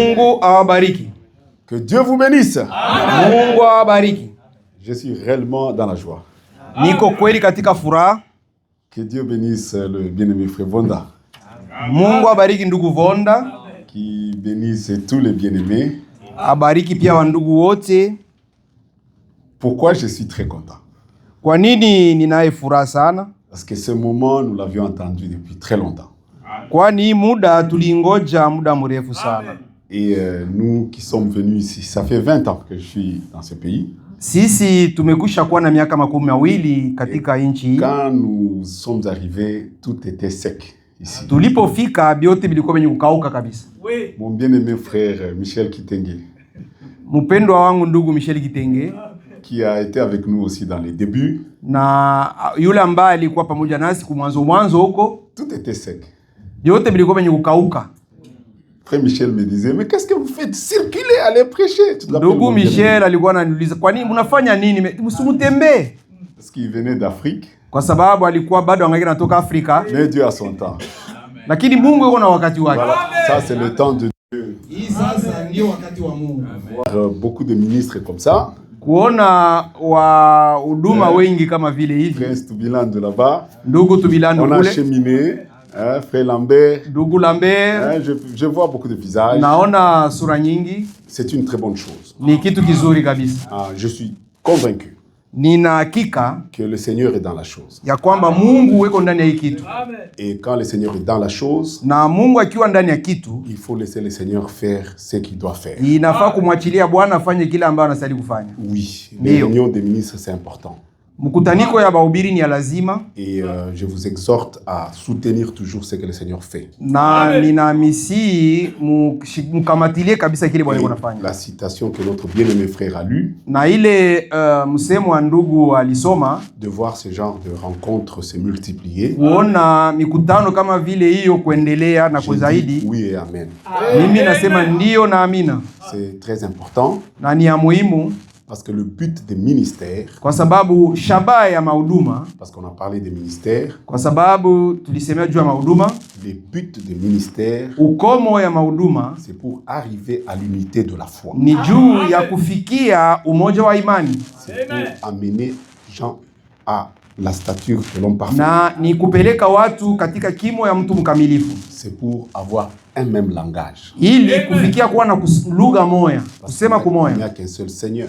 Mungu awabariki. Que Dieu vous bénisse. Mungu awabariki. Je suis réellement dans la joie. Niko kweli katika furaha. Que Dieu bénisse le bien-aimé frère Vonda. Mungu abariki ndugu Vonda. Qui bénisse tous les bien-aimés. Abariki pia wa ndugu wote. Pourquoi je suis très content? Kwa nini ninaye furaha sana? Parce que ce moment, nous l'avions entendu depuis très longtemps. Kwani muda tulingoja muda mrefu sana. Et nous qui sommes venus ici, ça fait 20 ans que je suis dans ce pays. Sisi tumekwisha kuwa na miaka 20 katika nchi hii. Quand nous sommes arrivés, tout était sec ici. Tulipofika biote bilikuwa benye kukauka kabisa. Mon bien-aimé frère Michel Kitenge, Mpendwa wangu ndugu Michel Kitenge, qui a été avec nous aussi dans les débuts, na yule ambaye alikuwa pamoja nasi mwanzo huko, tout était sec. Biote bilikuwa benye kukauka. Frère Michel me disait, mais qu'est-ce que vous faites? Circulez, allez prêcher. Ndugu Michel alikuwa ananiuliza, kwa nini mnafanya nini? Msimtembee. Parce qu'il venait d'Afrique. Kwa sababu alikuwa bado angaika natoka Afrika. Mais Dieu a son temps. Lakini Mungu yuko na wakati wake. Voilà, ça c'est le temps de Dieu. Hii sasa ndio wakati wa Mungu. Voir beaucoup de ministres comme ça. Kuona wa huduma wengi kama vile hivi. Frère Toubilan de là-bas. Ndugu Toubilan on kule. a cheminé. Frère Lambert. Ndugu Lambert. Je vois beaucoup de visages. Naona sura nyingi. C'est une très bonne chose. Ni kitu kizuri kabisa. Je suis convaincu. Nina hakika que le Seigneur est dans la chose. Ya kwamba Mungu yuko ndani ya hii kitu. Et quand le Seigneur est dans la chose, na Mungu akiwa ndani ya kitu, il faut laisser le Seigneur faire ce qu'il doit faire. Inafaa kumwachilia Bwana afanye kile ambacho anastahili kufanya. Oui, les réunions des ministres c'est important. Mkutaniko ya bahubiri ni ya lazima. Et je vous exhorte à soutenir toujours ce que le Seigneur fait. Na ninamisi mkamatilie kabisa kile Bwana anafanya. La citation que notre bien-aimé frère a lue. Na ile msemo wa ndugu alisoma, de voir ce genre de rencontres se multiplier. Kuona mikutano kama vile hiyo kuendelea na kuzaidi. Oui et amen. Mimi nasema ndio na amina. C'est très important. Na ni ya muhimu. Parce que le but des ministères, kwa sababu shabaha ya mahuduma, parce qu'on a parlé des ministères, kwa sababu tulisemea juu ya mahuduma, les buts des ministères, ukomo ya mahuduma, c'est pour arriver à l'unité de la foi. Ni juu ya kufikia umoja wa imani. C'est pour amener gens à la stature de l'homme parfait. Na ni kupeleka watu katika kimo ya mtu mkamilifu. C'est pour avoir un même langage. Ili kufikia kuwa na lugha moja, kusema kumoja. Il n'y a qu'un seul Seigneur.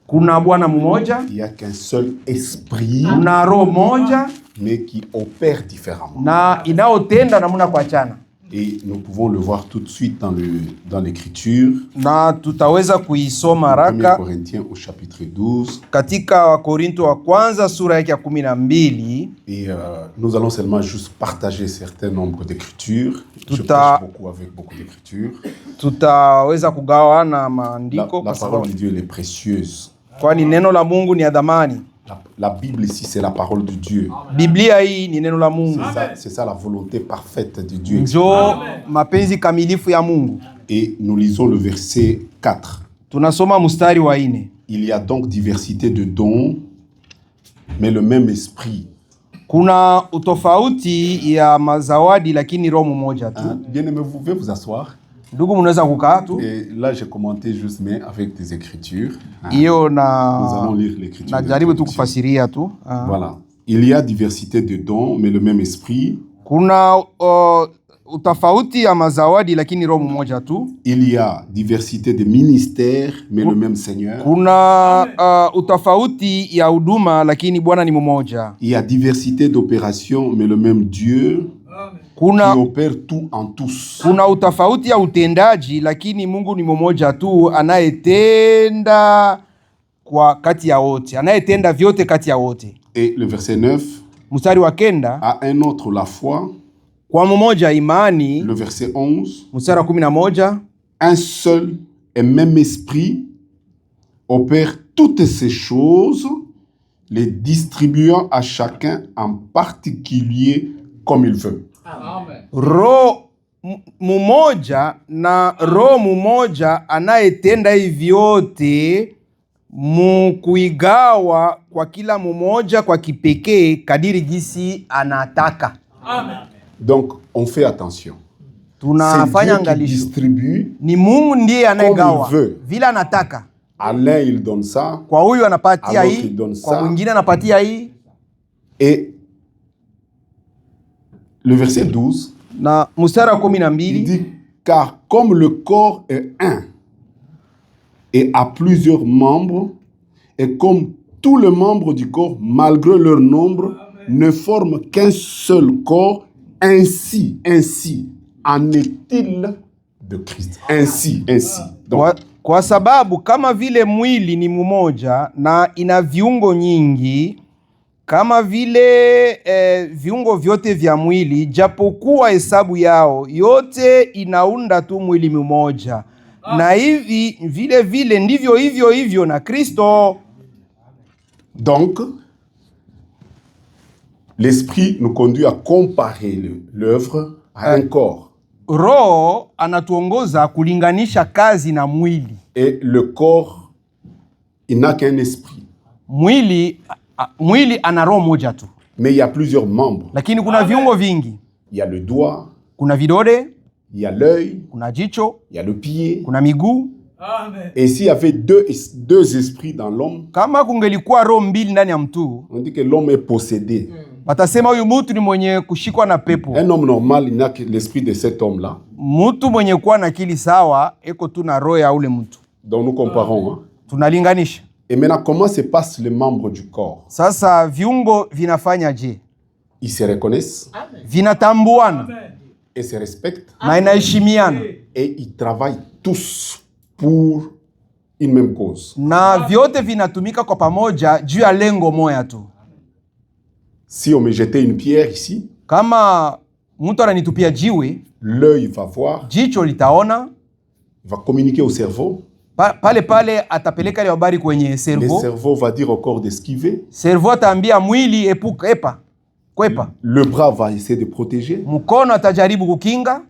Kuna Bwana mmoja. Il n'y a qu'un seul esprit. Kuna roho moja. Mais qui opère différemment. Na inaotenda namna kuachana. Et nous pouvons le voir tout de suite dans l'écriture. Na tutaweza kuisoma haraka. 1 Corinthiens au chapitre 12. Katika Wakorinto wa kwanza sura yake ya 12. Et nous allons seulement juste partager certains nombres d'écritures. Je prêche beaucoup avec beaucoup d'écritures. Tutaweza kugawana maandiko la parole de Dieu elle est précieuse. Kwani neno la Mungu ni ya dhamani. La Bible ici, c'est la parole de Dieu. Biblia hii ni neno la Mungu. C'est ça la volonté parfaite de Dieu. Njo mapenzi kamilifu ya Mungu. Et nous lisons le verset 4. Tunasoma mstari wa 4. Il y a donc diversité de dons, mais le même esprit. Kuna utofauti ya mazawadi lakini roho mmoja tu. Bien-aimé, vous pouvez vous asseoir. Ndugu mnaweza kukaa tu. Et là j'ai commenté juste mais avec des écritures. Hiyo nous allons lire l'écriture. Na jaribu tu kufasiria tu. Voilà. Il y a diversité de dons mais le même esprit. Kuna utofauti ya mazawadi lakini roho mmoja tu. Il y a diversité de ministères mais le même Seigneur. Kuna utofauti ya huduma lakini Bwana ni mmoja. Il y a diversité d'opérations mais le même Dieu. Qui opère tout en tous. Kuna utofauti ya utendaji lakini Mungu ni mmoja tu anayetenda kwa kati ya wote. Anayetenda vyote kati ya wote. Et le verset 9. Mstari wa 9. À un autre la foi. Kwa mmoja imani. Le verset 11. Mstari wa 11. Un seul et même esprit opère toutes ces choses, les distribuant à chacun en particulier comme il veut. Roho mmoja na roho mmoja anayetenda hivi vyote mukuigawa kwa kila mmoja kwa kipekee kadiri jinsi anataka. Amen. Donc on fait attention. tunafanya qui angalisho. distribue. Ni Mungu ndiye anayegawa Comme il veut. vile anataka. À l'un, il donne ça. Kwa huyu anapatia À l'autre, hii, il donne kwa ça. mwingine anapatia hii. Et le verset 12, Na mstari wa il 12 dit, car comme le corps est un et a plusieurs membres, et comme tous les membres du corps, malgré leur nombre, ne forment qu'un seul corps, ainsi en est-il de Christ. Ainsi. Donc, kwa sababu kama vile mwili ni mmoja na ina viungo nyingi, kama vile viungo vyote vya mwili, japokuwa hesabu yao yote inaunda tu mwili mmoja, na hivi vile vile ndivyo hivyo na Kristo. donc, l'Esprit nous conduit à comparer l'œuvre à un corps. Roho anatuongoza kulinganisha kazi na mwili. Et le corps, il n'a qu'un esprit. Mwili ana roho moja tu, Mais il y a plusieurs membres. lakini kuna viungo vingi. Il y a le doigt, Kuna vidole, il y a l'œil, kuna jicho, il y a le pied. kuna miguu. Et s'il y avait deux esprits dans l'homme, Kama kungelikuwa roho mbili ndani ya mtu, on dit que l'homme est possédé. watasema huyu mtu ni mwenye kushikwa na pepo. Un homme normal, il n'a que l'esprit de cet homme-là. Mtu mwenye kuwa na akili sawa eko tu na roho ya ule mtu. Donc nous comparons. Hein. Tunalinganisha. Et maintenant, comment se passent les membres du corps? Sasa viungo vinafanya je? Ils se reconnaissent Vinatambuana et se respectent. na inaheshimiana, Et ils travaillent tous pour une même cause. na vyote vinatumika kwa pamoja juu ya lengo moja tu. Si on me jetait une pierre ici, Kama mtu ananitupia jiwe, l'œil va voir, jicho litaona, il va communiquer au cerveau. pale atapeleka ile habari kwenye Le cerveau. cerveau va dire au corps d'esquiver. Cerveau ataambia mwili kwepa. Le bras va essayer de protéger. Mkono atajaribu kukinga.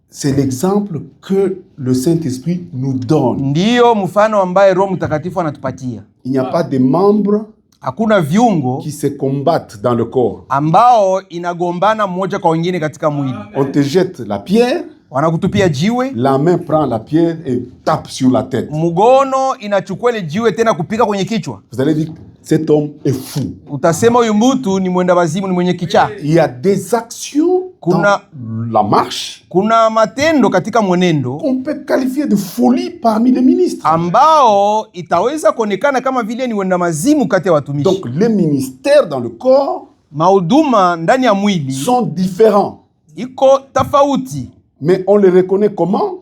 C'est l'exemple que le Saint-Esprit nous donne. Ndiyo mfano ambaye Roho Mtakatifu anatupatia. Il n'y a pas de membres Hakuna viungo qui se combattent dans le corps. ambao inagombana mmoja kwa wengine katika mwili. On te jette la pierre, Wanakutupia jiwe, la main prend la pierre et tape sur la tête. mgono inachukua ile jiwe tena kupika kwenye kichwa. Vous allez dire, cet homme est fou. Utasema huyu mtu ni mwenda wazimu, ni mwenye kichaa. Il y a des actions dans la marche Kuna matendo katika mwenendo qu'on peut qualifier de folie parmi les ministres. ambao itaweza kuonekana kama vile ni wenda mazimu kati ya watumishi. Donc les ministères dans le corps Mahuduma ndani ya mwili sont différents. iko tofauti. Mais on les reconnaît comment?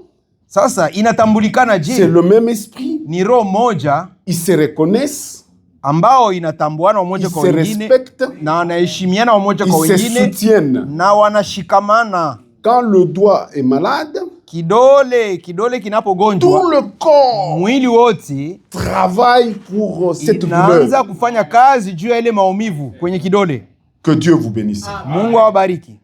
Sasa inatambulikana C'est je? le même esprit. Ni roho moja Ils se reconnaissent, ambao inatambuana wamoja ils kwa se wengine respectent, na wanaheshimiana wamoja kwa ils se wengine soutiennent. na wanashikamana. Quand le doigt est malade, Kidole tout kinapogonjwa, le corps mwili wote travaille pour cette inaanza douleur. kufanya kazi juu ya ile maumivu kwenye kidole. Que Dieu vous bénisse. Mungu awabariki.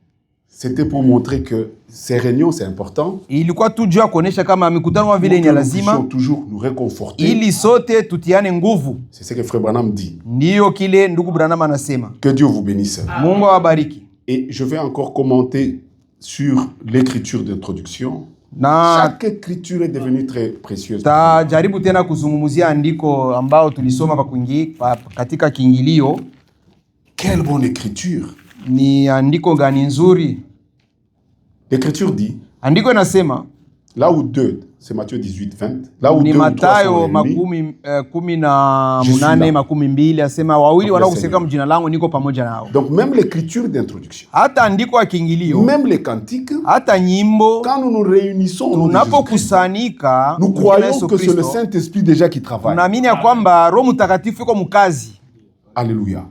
C'était pour montrer que ces réunions, c'est important. Ilikuwa tu juu ya kuonesha kama mikutano kama vile Pour ni que ya nous lazima, puissions toujours nous réconforter. ili sote tutiane nguvu. C'est ce que Frère Branham dit. Ndiyo kile ndugu Branham anasema. Que Dieu vous bénisse. Mungu awabariki. Et je vais encore commenter sur l'écriture d'introduction. Na Chaque écriture est devenue très précieuse. tajaribu tena kuzungumzia andiko ambao tulisoma katika kiingilio. Quelle bonne écriture! Ni andiko gani nzuri? L'écriture dit, Andiko inasema là où deux, c'est Matthieu 18, 20, là où ni deux ou trois sont Mathayo réunis, 18 12, asema wawili wanaokusanyika mjina langu niko pamoja nao. donc même l'écriture d'introduction, Hata andiko ya kiingilio, même les cantiques, hata nyimbo, quand nous nous réunissons au nom de Jésus-Christ, tunapokusanyika nous croyons que c'est le Saint-Esprit déjà qui travaille. tunaamini ya kwamba Roho Mtakatifu yuko mkazi. Alléluia.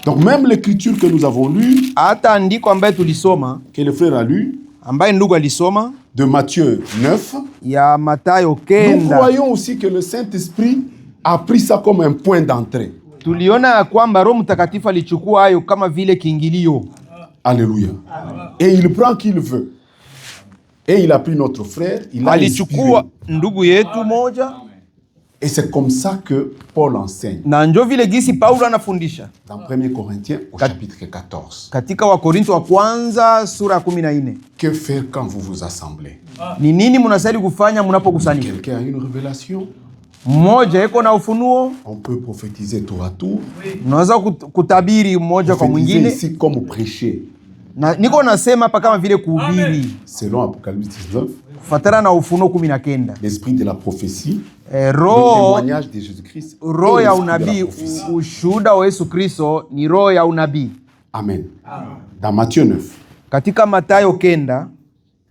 Donc même l'écriture que nous avons lue, Hata andiko ambaye tulisoma, que le frère a lu, ambaye ndugu alisoma, de Matthieu 9, ya Mathayo nous 9, croyons aussi que le Saint-Esprit a pris ça comme un point d'entrée. tuliona ya kwamba Roho Mtakatifu alichukua hayo kama vile kiingilio. Alléluia. Et il prend qui il veut. Et il a pris notre frère, il a Alichukua inspiré. ndugu yetu moja, Et c'est comme ça que Paul enseigne. Na njo vile gisi Paulo anafundisha. Dans 1 Corinthiens au chapitre 14. Katika Wakorintho wa kwanza sura 14. Que faire quand vous vous assemblez? Ni nini mnastahili kufanya mnapokusanyika? Quelqu'un a une révélation? Mmoja yuko na ufunuo. On peut prophétiser tour à tour. Unaweza kutabiri mmoja kwa mwingine. Ici comme prêcher. Na niko nasema hapa kama vile kuhubiri. Selon Apocalypse 19. Fatana na Ufunuo 19. L'esprit de la prophétie. Le Roho témoignage de Jésus-Christ. Roho ya unabii, ushuhuda wa Yesu Kristo ni roho ya unabii. Amen. Dans Matthieu 9. Katika Mathayo 9,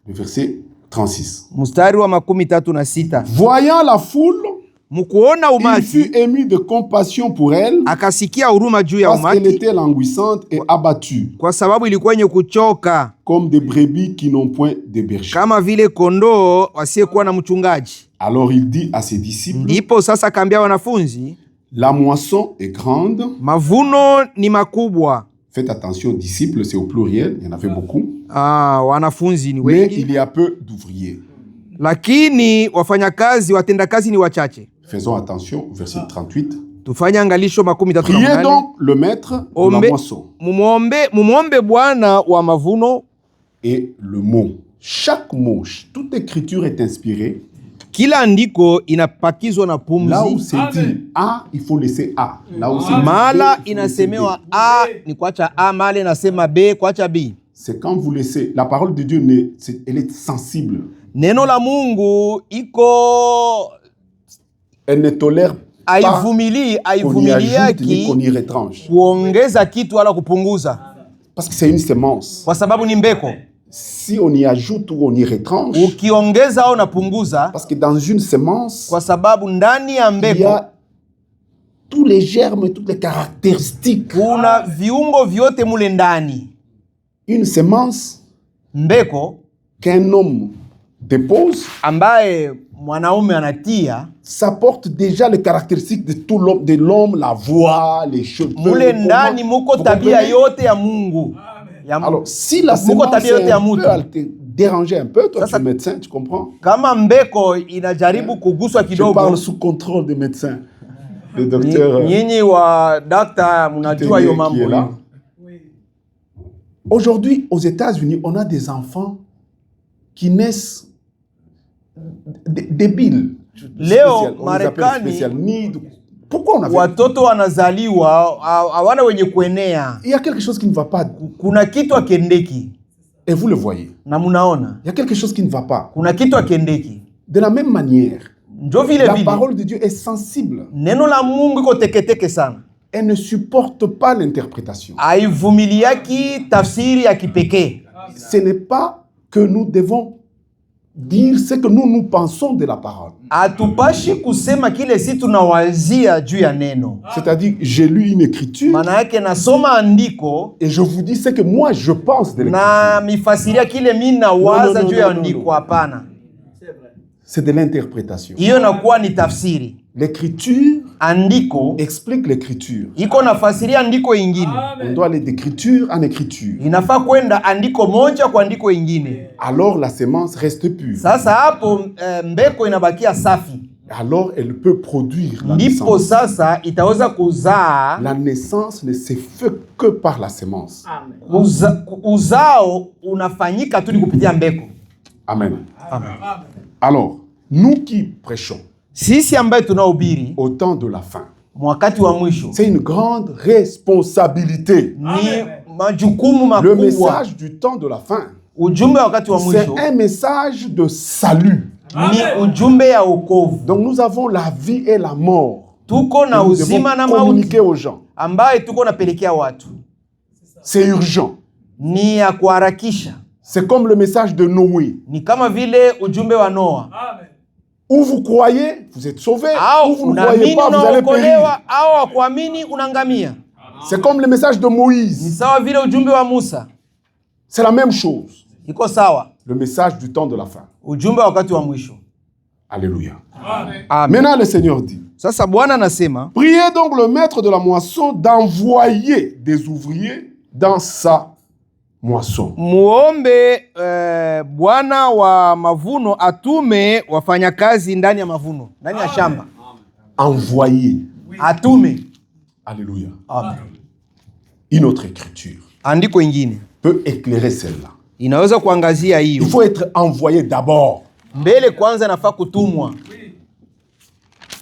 le verset 36. mstari wa 36. Voyant la foule, Mkuona il umati, fut ému de compassion pour elle, akasikia huruma juu ya parce qu'elle umati, était languissante et abattue, kwa sababu ilikuwa yenye kuchoka, comme des brebis qui n'ont point de berger. kama vile kondoo wasiyekuwa na mchungaji. Alors il dit à ses disciples, Ndipo sasa akaambia wanafunzi, la moisson est grande. mavuno ni makubwa. Faites attention, disciples, c'est au pluriel, il y en avait beaucoup. Wanafunzi ni Mais wengi, il y a peu d'ouvriers. lakini wafanyakazi, watendakazi ni wachache. Faisons attention, verset 38. Tufanye angalisho 38. Priez donc le maître de la moisson. Mumwombe Bwana wa mavuno. Et le mot, chaque mot, toute écriture est inspirée. Kila andiko inapakizwa na pumzi. Là où c'est dit A, il faut laisser A. Là où c'est dit Mala B, inasemewa A ni kuacha A, mala inasema B kuacha B. c'est quand vous laissez. La parole de Dieu, elle est sensible. Neno la Mungu iko, Elle ne tolère pas haivumilii qu'on y ajoute ni ki qu'on y retranche. kuongeza kitu wala kupunguza, Parce que c'est une sémence. kwa sababu ni mbeko. Si on y ajoute ou on y retranche, Ukiongeza au unapunguza, parce que dans une sémence, kwa sababu ndani ya il y mbeko a tous les germes, toutes les caractéristiques. kuna viungo vyote mule ndani. Une sémence Mbeko qu'un homme dépose, ambaye mwanaume anatia, ça porte déjà les caractéristiques de tout l'homme, de l'homme, la voix, les cheveux. mule ndani muko Vous tabia comprenez? yote ya Mungu. Alors, si la Muko sémence tabia yote est ya un peu, mutu. elle te dérangeait un peu, toi Ça, tu es médecin, tu comprends? Kama mbeko inajaribu kuguswa Je kidogo, parle sous contrôle des médecins. Le docteur nyinyi wa dakta mnajua hiyo qui mambo est là. hiyo. Aujourd'hui, aux États-Unis, on a des enfants qui naissent débiles. Leo On les appelle Marekani, spécial. Pourquoi on a fait? watoto wanazaliwa hawana wenye kuenea. Il y a quelque chose qui ne va pas. Kuna kitu akendeki, Et vous le voyez. na munaona Il y a quelque chose qui ne va pas. kuna kitu akendeki. De la même manière, Njo vile la vile parole de Dieu est sensible. neno la Mungu iko teketeke sana, Elle ne supporte pas l'interprétation. haivumiliaki tafsiri ya kipekee. Ce n'est pas que nous devons dire ce que nous pensons de la parole. Hatupashi kusema kile si tunawazia juu ya neno. C'est-à-dire, j'ai lu une écriture Maana yake nasoma andiko et je vous dis ce que moi je pense de l'écriture. na mifasiria kile mimi nawaza No, juu ya no, no, andiko. no. Hapana, C'est de l'interprétation. hiyo inakuwa ni tafsiri. L'écriture Andiko explique l'écriture. iko nafasiria andiko ingine. On doit aller d'écriture en écriture. Inafaa kwenda andiko moja kwa andiko ingine. Alors la sémence reste pure. Sasa hapo mbeko inabakia safi, Alors elle peut produire la ndipo naissance. sasa itaweza kuzaa. La naissance ne se fait que par la sémence. Uzao unafanyika tu ni kupitia mbeko. Amen. Amen. Alors, nous qui prêchons Sisi ambaye tunahubiri au temps de la fin, wakati wa mwisho, c'est une grande responsabilité. ni majukumu Le makubwa. message du temps de la fin, Ujumbe wakati wa c'est mwisho un message de salut. ni ujumbe ya wokovu. Donc nous avons la vie et la mort. Tuko na Nous devons uzima na mauti communiquer aux gens. ambaye tuko napelekea watu, C'est urgent. ni ya kuharakisha. C'est comme le message de Noé. Ni kama vile ujumbe wa Noa. Ou vous croyez, vous êtes sauvés. Au Ou vous ne croyez unaamini pas, vous allez périr. unaokolewa, au kuamini unangamia. C'est comme le message de Ni Moïse. sawa vile ujumbe wa Musa. C'est la même chose. Iko sawa, Le message du temps de la fin. ujumbe wakati wa mwisho. Alléluia. Amen. Maintenant, le Seigneur dit, Sasa Bwana anasema, priez donc le maître de la moisson d'envoyer des ouvriers dans sa moisson. muombe Bwana wa mavuno atume wafanyakazi ndani ya mavuno, ndani ya shamba. envoyer. atume. Alléluia. Amen. Une autre écriture Andiko ingine peut éclairer celle-là. inaweza kuangazia hiyo. Il faut être envoyé d'abord. Mbele kwanza nafaa kutumwa.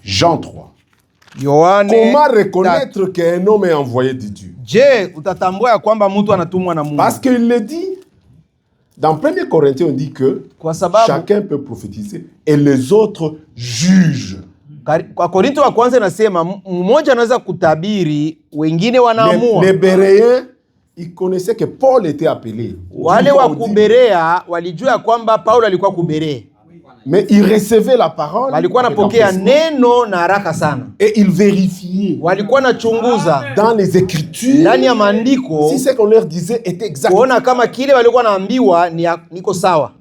Jean 3. Yohane. Comment reconnaître qu'un homme est envoyé de Dieu? Je, utatambua ya kwamba mtu anatumwa na Mungu? Parce qu'il le dit. Dans 1 Corinthiens, on dit que Kwa sababu chacun peut prophétiser et les autres jugent. kwa Korinto wa kwanza nasema mmoja anaweza kutabiri, wengine wanaamua. Les Béréens, ils connaissaient que Paul était appelé. Wale wa kuberea walijua kwamba Paulo alikuwa kuberea. Mais il recevait la parole. Walikuwa napokea neno na haraka sana. Et il vérifiait. Walikuwa nachunguza dans les écritures. ndani ya maandiko Si ce qu'on leur disait était exact. kuona kama kile walikuwa naambiwa niko sawa.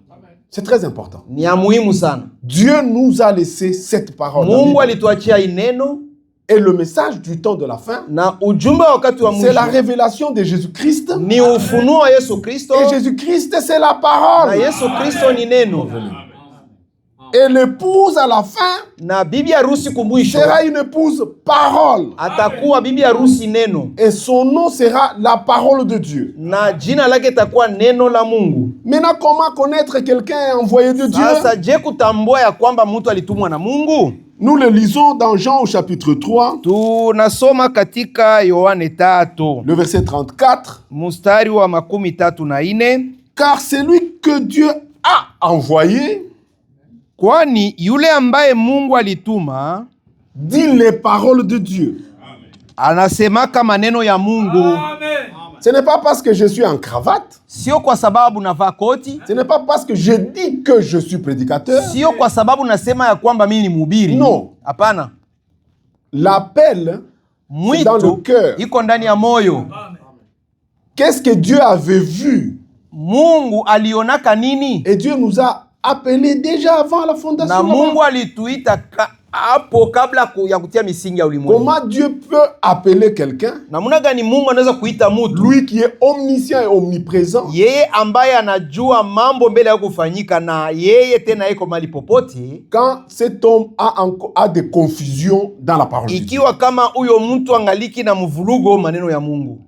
C'est très important. Ni ya muhimu sana. Dieu nous a laissé cette parole. Mungu alituachia neno. Et le message du temps de la fin, na ujumbe wakati wa mwisho, c'est la révélation de Jésus-Christ. Ni ufunuo wa Yesu Kristo. Et Jésus-Christ, c'est la parole. Na Yesu Kristo ni neno. Et l'épouse à la fin na bibi harusi kumwisho sera une épouse parole. Atakuwa bibi harusi neno. Et son nom sera la parole de Dieu. Na jina lake itakuwa neno la Mungu. Maintenant, comment connaître quelqu'un envoyé de Dieu? Sasa je kutambua ya kwamba mtu alitumwa na Mungu? Nous le lisons dans Jean au chapitre 3. Tunasoma katika Yohane 3. Le verset 34. Mstari wa 34. Car celui que Dieu a envoyé, kwani yule ambaye Mungu alituma, dit les paroles de Dieu. Anasemaka maneno ya Mungu. Amen. Ce n'est pas parce que je suis en cravate. Sio kwa sababu navaa koti. Ce n'est pas parce que je dis que je suis prédicateur. Sio kwa sababu nasema ya kwamba mimi ni mhubiri. Non. Hapana. L'appel, c'est dans le cœur. Iko ndani ya moyo. Qu'est-ce que Dieu avait vu? Mungu alionaka nini? Et Dieu nous a appelés déjà avant la fondation. Na Mungu alituita hapo kabla ya kutia misingi ya ulimwengu. Comment Dieu peut appeler quelqu'un? Namna gani Mungu anaweza kuita mtu? Lui qui est omniscient et omniprésent. Yeye ambaye anajua mambo mbele ya kufanyika na yeye tena iko mali popote. Quand cet homme a des confusions dans la parole de Dieu. Ikiwa kama huyo mtu angaliki na mvurugo maneno ya Mungu.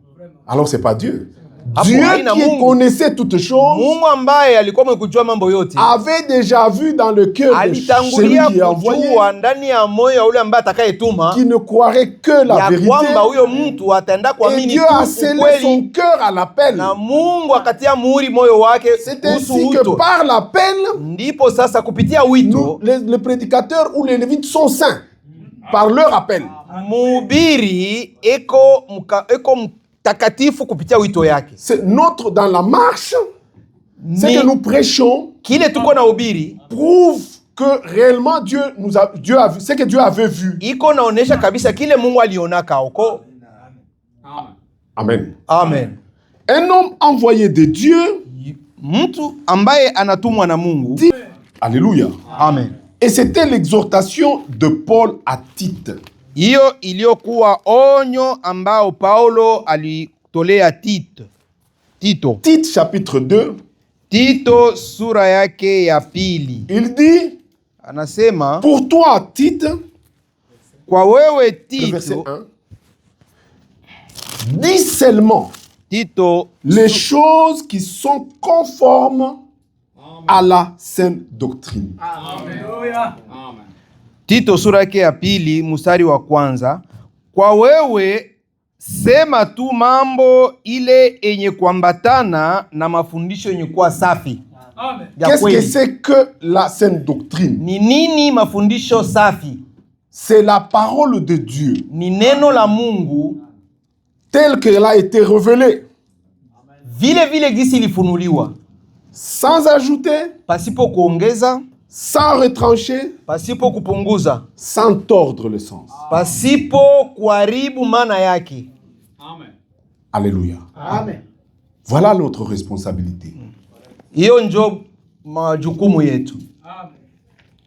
Alors c'est pas Dieu. Dieu qui connaissait toutes choses Mungu ambaye alikuwa mkujua mambo yote avait déjà vu dans le cœur de celui qui est envoyé ndani ya moyo ya ule ambaye atakayetuma qui ne croirait que la vérité. Kwamba huyo mtu ataenda kuamini tu. Et Dieu a scellé son cœur à l'appel. Na Mungu akatia muhuri moyo wake. C'est ainsi que par l'appel, ndipo sasa kupitia wito les prédicateurs ou les lévites sont saints par leur appel. Mhubiri eko takatifu kupitia wito yake. C'est notre dans la marche, ce que nous prêchons, kile tuko na hubiri prouve que réellement Dieu a vu ce que Dieu avait vu. Iko naonesha kabisa kile Mungu alionaka huko. Amen. Amen. Un homme envoyé de Dieu, mtu ambaye anatumwa na Mungu. Alléluia. Amen. Et c'était l'exhortation de Paul à Tite. Hiyo iliyokuwa onyo ambao Paulo alitolea Tito. Tite chapitre 2. Tito sura yake ya pili. Il dit, anasema, pour toi Tite, kwa wewe Tito, verset 1, dis seulement Tito, les choses qui sont conformes à la saine doctrine. Amen. Tito sura yake ya pili mstari wa kwanza. Kwa wewe sema tu mambo ile yenye kuambatana na mafundisho yenye kuwa safi. Amen. Qu'est-ce que c'est que la saine doctrine? Ni nini mafundisho safi? C'est la parole de Dieu. Ni neno la Mungu telle qu'elle a été révélée. Vile gisi ilifunuliwa. Sans ajouter, pasipo kuongeza, sans retrancher, pasipo kupunguza, sans tordre le sens. Pasipo kuharibu maana yake. Amen. Alléluia. Amen. Voilà notre responsabilité. Hiyo ndio majukumu yetu. Amen.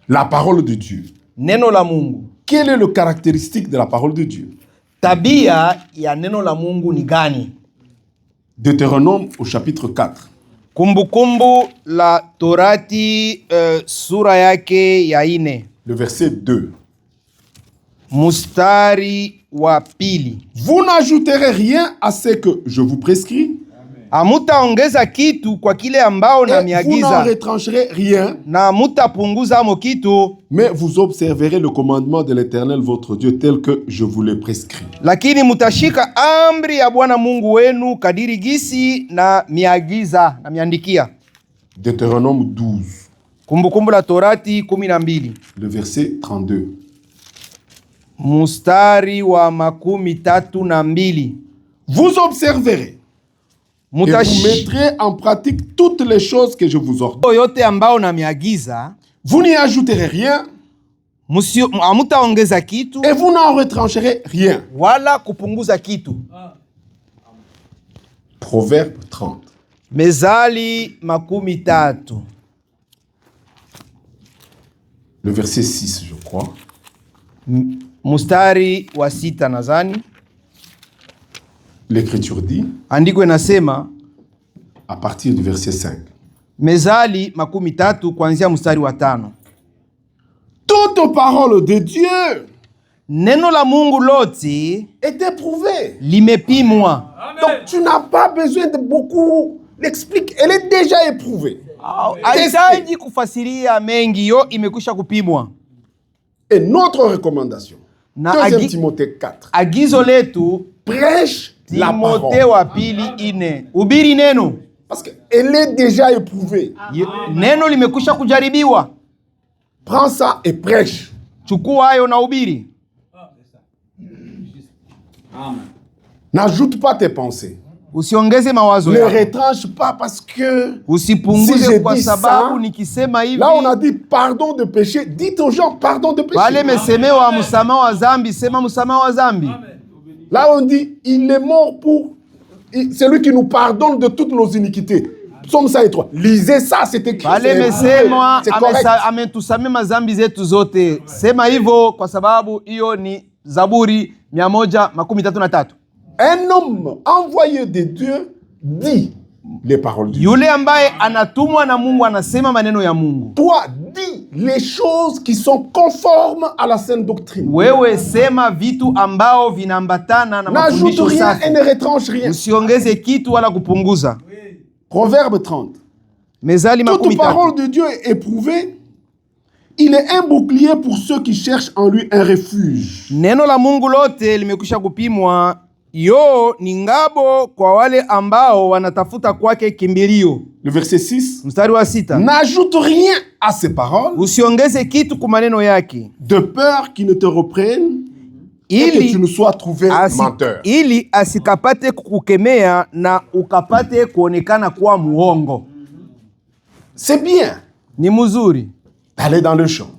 La parole de Dieu. Neno la Mungu. Quelle est le caractéristique de la parole de Dieu? Tabia ya neno la Mungu ni gani? Deutéronome au chapitre 4. Kumbukumbu la Torati sura yake ya 4. Le verset 2. Mustari wa pili. Vous n'ajouterez rien à ce que je vous prescris. Hamutaongeza kitu kwa kile ambao Et vous n'en namiagiza, retrancherez rien. na hamutapunguza mo kitu, Mais vous observerez le commandement de l'Éternel votre Dieu tel que je vous l'ai prescrit. lakini mutashika amri ya Bwana Mungu wenu kadiri gisi na miagiza na miandikia. Deutéronome 12, Kumbukumbu la Torati 12. le verset 32. Mustari wa 32. Vous observerez et vous mettrez en pratique toutes les choses que je vous ordonne. yote ambao namiagiza, Vous n'y ajouterez rien hamutaongeza kitu et vous n'en retrancherez rien. wala kupunguza kitu. Proverbe 30. Mezali 30. Le verset 6, je crois. Mustari wa 6 nadhani. L'Écriture dit, Andiko inasema à partir du verset 5, Mezali 30 kuanzia mstari wa 5. toute parole de Dieu Neno la Mungu loti est éprouvée. limepimwa. Donc tu n'as pas besoin de beaucoup l'expliquer. Elle est déjà éprouvée. Haitaji kufasiria mengi, yo imekwisha kupimwa. Et notre recommandation, Na 2 Timothée 4, Agizo letu prêche la Timothée parole. wa pili 4, ubiri neno. Parce qu'elle est déjà éprouvée. Neno limekwisha kujaribiwa. Prends ça et prêche. Chukua hayo na ubiri. Amen. N'ajoute pas tes pensées. Usiongeze mawazo Ne yako. retranche pas parce que Usipunguze Si je kwa dis sababu ça, nikisema hivi. là on a dit pardon de péché. Dites aux gens pardon de péché. Wale mesemewa msamaha wa dhambi, sema msamaha wa dhambi. Là on dit il est mort pour celui qui nous pardonne de toutes nos iniquités. Psaume 103. Lisez ça, c'est écrit. Wale mesemwa C'est correct. ametusamea mazambi zetu zote. Sema hivyo kwa sababu hiyo ni Zaburi 133. Un homme envoyé de Dieu dit les paroles de Dieu. Yule ambaye anatumwa na Mungu anasema maneno ya Mungu. Toi, dis les choses qui sont conformes à la saine doctrine. Wewe sema vitu ambao vinaambatana na N'ajoute mafundisho rien et safi. ne retranche rien. Usiongeze kitu wala kupunguza. Proverbe 30. Mezali Toute 30. parole de Dieu est éprouvée. Il est un bouclier pour ceux qui cherchent en lui un refuge. Neno la Mungu lote limekwisha kupimwa. Yo ni ngabo kwa wale ambao wanatafuta kwake kimbilio. Le verset 6. Mstari wa 6. N'ajoute rien à ces paroles, Usiongeze kitu kwa maneno yake, de peur qu'ils ne te reprennent et que tu ne sois trouvé menteur. ili asikapate kukukemea na ukapate kuonekana kuwa muongo. C'est bien Ni mzuri d'aller dans le champ.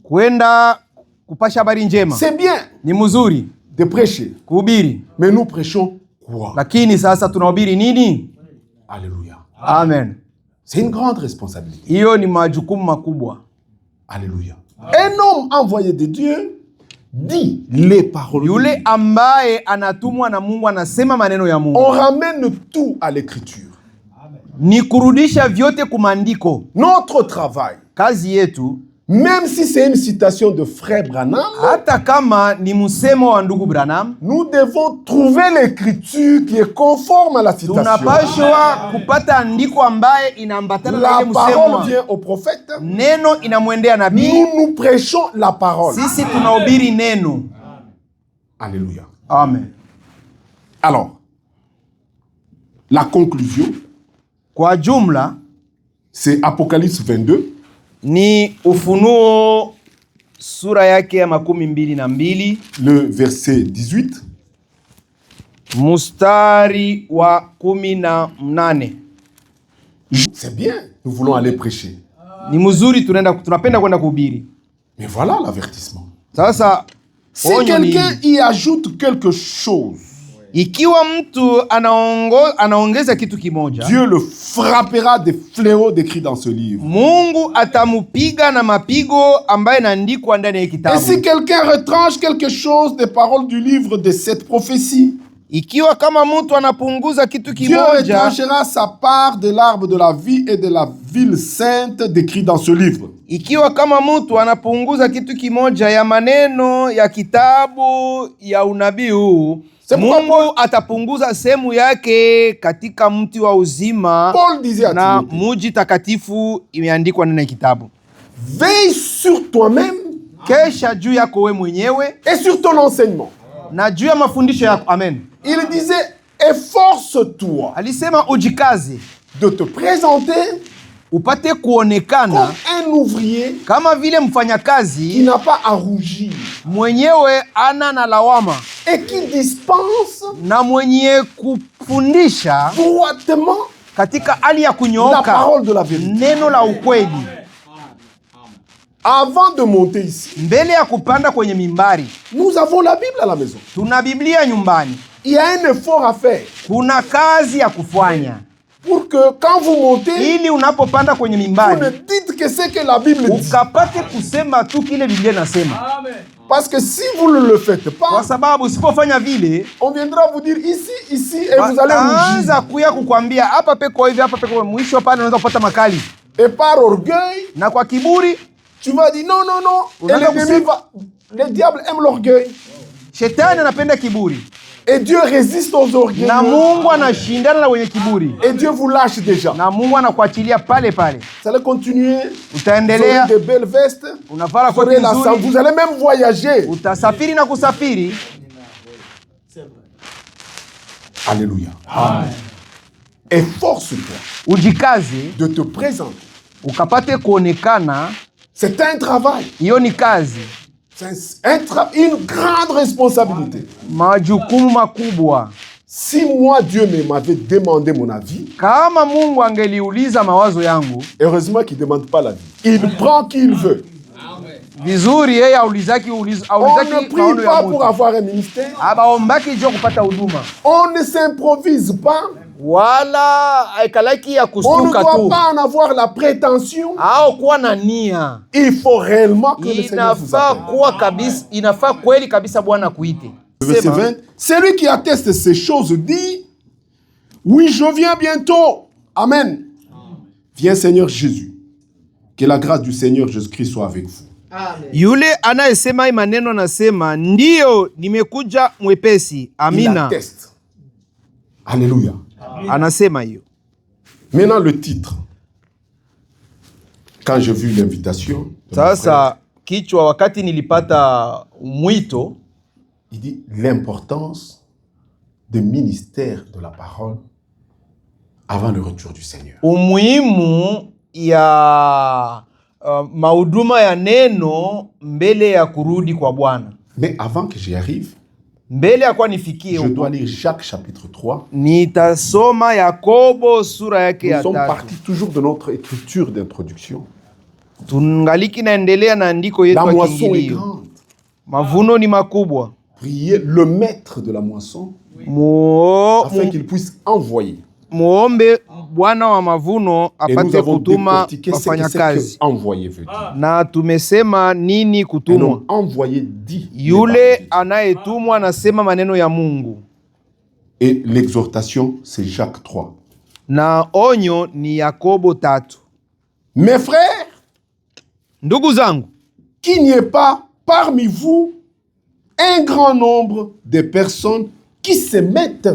kwenda kupasha habari njema. C'est bien Ni mzuri de prêcher. kuhubiri. Mais nous prêchons quoi? Lakini sasa tunahubiri nini? Alléluia. Amen. C'est une grande responsabilité. Hiyo ni majukumu makubwa. Alléluia. Un homme envoyé de Dieu dit les paroles de Dieu. Yule ambaye anatumwa na Mungu anasema maneno ya Mungu. On ramène tout à l'écriture. Ni kurudisha vyote kumandiko. Notre travail, Kazi yetu, même si c'est une citation de Frère Branham, hata kama ni msemo wa ndugu Branham, nous devons trouver l'écriture qui est conforme à la citation. tunapashwa kupata andiko ambaye inaambatana na La ile parole msemo. vient au prophète. Neno inamwendea nabii, Nous prêchons la parole. sisi tunahubiri neno. Alléluia. Amen. Alors, la conclusion, Kwa jumla c'est Apocalypse 22, ni Ufunuo sura yake ya 22, le verset 18. mustari wa 18. C'est bien, nous voulons aller prêcher. Ni mzuri, tunapenda kwenda kuhubiri. Mais voilà l'avertissement. Sasa Si onyo ni quelqu'un hili. y ajoute quelque chose, Ikiwa mtu anaongeza kitu kimoja, Dieu le frappera des fléaux décrits dans ce livre. Mungu atamupiga na mapigo ambaye inaandikwa ndani ya Et kitabu. si quelqu'un retranche quelque chose des paroles du livre de cette prophétie, Ikiwa kama mtu anapunguza kitu Dieu kimoja, étrangera sa part de l'arbre de la vie et de la ville sainte décrit dans ce livre. ikiwa kama mtu anapunguza kitu kimoja ya maneno ya kitabu ya unabii huu, Mungu atapunguza sehemu yake katika mti wa uzima. Paul disait à Na Timothée, muji takatifu imeandikwa ndani ya kitabu. veille sur toi-même Kesha juu yako we mwenyewe et sur ton enseignement. na juu ya mafundisho yako. Amen. Il disait, efforce-toi Alisema ujikaze de te présenter upate kuonekana comme un ouvrier kama vile qui mfanyakazi n'a pas à rougir mwenyewe ana na lawama et qui dispense na mwenye kufundisha droitement katika hali ya la kunyooka parole de la vérité. neno la ukweli. Avant de monter ici, Mbele ya kupanda kwenye mimbari, nous avons la Bible à la maison. tuna Biblia nyumbani. Il y a un effort à faire Kuna kazi ya kufanya pour que quand vous montez, ili unapopanda kwenye vous ne mimbari dites que c'est que la Bible dit. ukapate kusema tu kile Biblia inasema, Amen. Parce que si vous ne le faites kwa pas, sababu usipofanya vile on viendra vous dire ici, et vous allez anza rougir. kuya kukwambia hapa peko hivi, hapa peko, mwisho pale unaweza kupata makali, Et par orgueil, na kwa kiburi tu vas dire non, non, non. Et Unaanza l'ennemi va. Le diable aime l'orgueil. shetani anapenda kiburi, Et Dieu résiste aux orgueilleux. na Mungu anashindana na wenye kiburi, Et Dieu vous lâche déjà. na Mungu anakuachilia pale pale. Vous allez continuer. Vous aurez Utaendelea, de belles vestes. unavala Vous koti aurez la santé. nzuri, Vous allez même voyager. utasafiri na kusafiri. Alléluia. Amen. Efforce-toi Ujikaze de te présenter. ukapate kuonekana. C'est un travail. Hiyo ni kazi, C'est une grande responsabilité. majukumu makubwa. Si moi, Dieu m'avait demandé mon avis, Kama Mungu angeliuliza mawazo yangu, heureusement qu'il ne demande pas l'avis. Il prend qui il veut. vizuri yeye aulizaki On ne maono prie ya pas pour mtu, avoir un ministère. abaombaki jo kupata huduma, On ne s'improvise pas. wala aikalaki ya On ne kustuka doit tu pas en avoir la prétention. au kuwa na nia. Il faut réellement que le Seigneur vous Inafaa appelle. kuwa kabisa, inafaa kweli kabisa Bwana kuite. Verset 20. Celui qui atteste ces choses dit, oui, je viens bientôt. Amen. Viens Seigneur Jésus. Que la grâce du Seigneur Jésus-Christ soit avec vous. Yule anayesema hii maneno anasema ndiyo, nimekuja mwepesi. Il Amina. atteste. Alléluia. Anasema hiyo. Maintenant le titre. Quand j'ai vu l'invitation, de mon frère, Sasa kichwa, wakati nilipata mwito, il dit l'importance du ministère de la parole avant le retour du Seigneur. umuhimu ya mahuduma ya neno mbele ya kurudi kwa Bwana. Mais avant que j'y arrive, Mbele ya kwa nifikie je huko, dois lire Jacques chapitre 3. nitasoma Yakobo sura yake Nous ya sommes 3. partis toujours de notre écriture d'introduction. Tungaliki naendelea na andiko yetu La ya moisson est kiingilio. grande. Mavuno ni makubwa. Priez le maître de la moisson afin qu'il puisse envoyer. Muombe Bwana wa mavuno Et nous apate avons kutuma décortiqué ce que c'est wafanyakazi. que envoyer veut dire. Na tumesema nini Un kutumwa. homme envoyé dit. Yule anayetumwa anasema maneno ya Mungu. Et l'exhortation, c'est Jacques 3. Na onyo ni Yakobo 3. Mes frères, Ndugu zangu, qu'il n'y ait pas parmi vous un grand nombre de personnes qui se mettent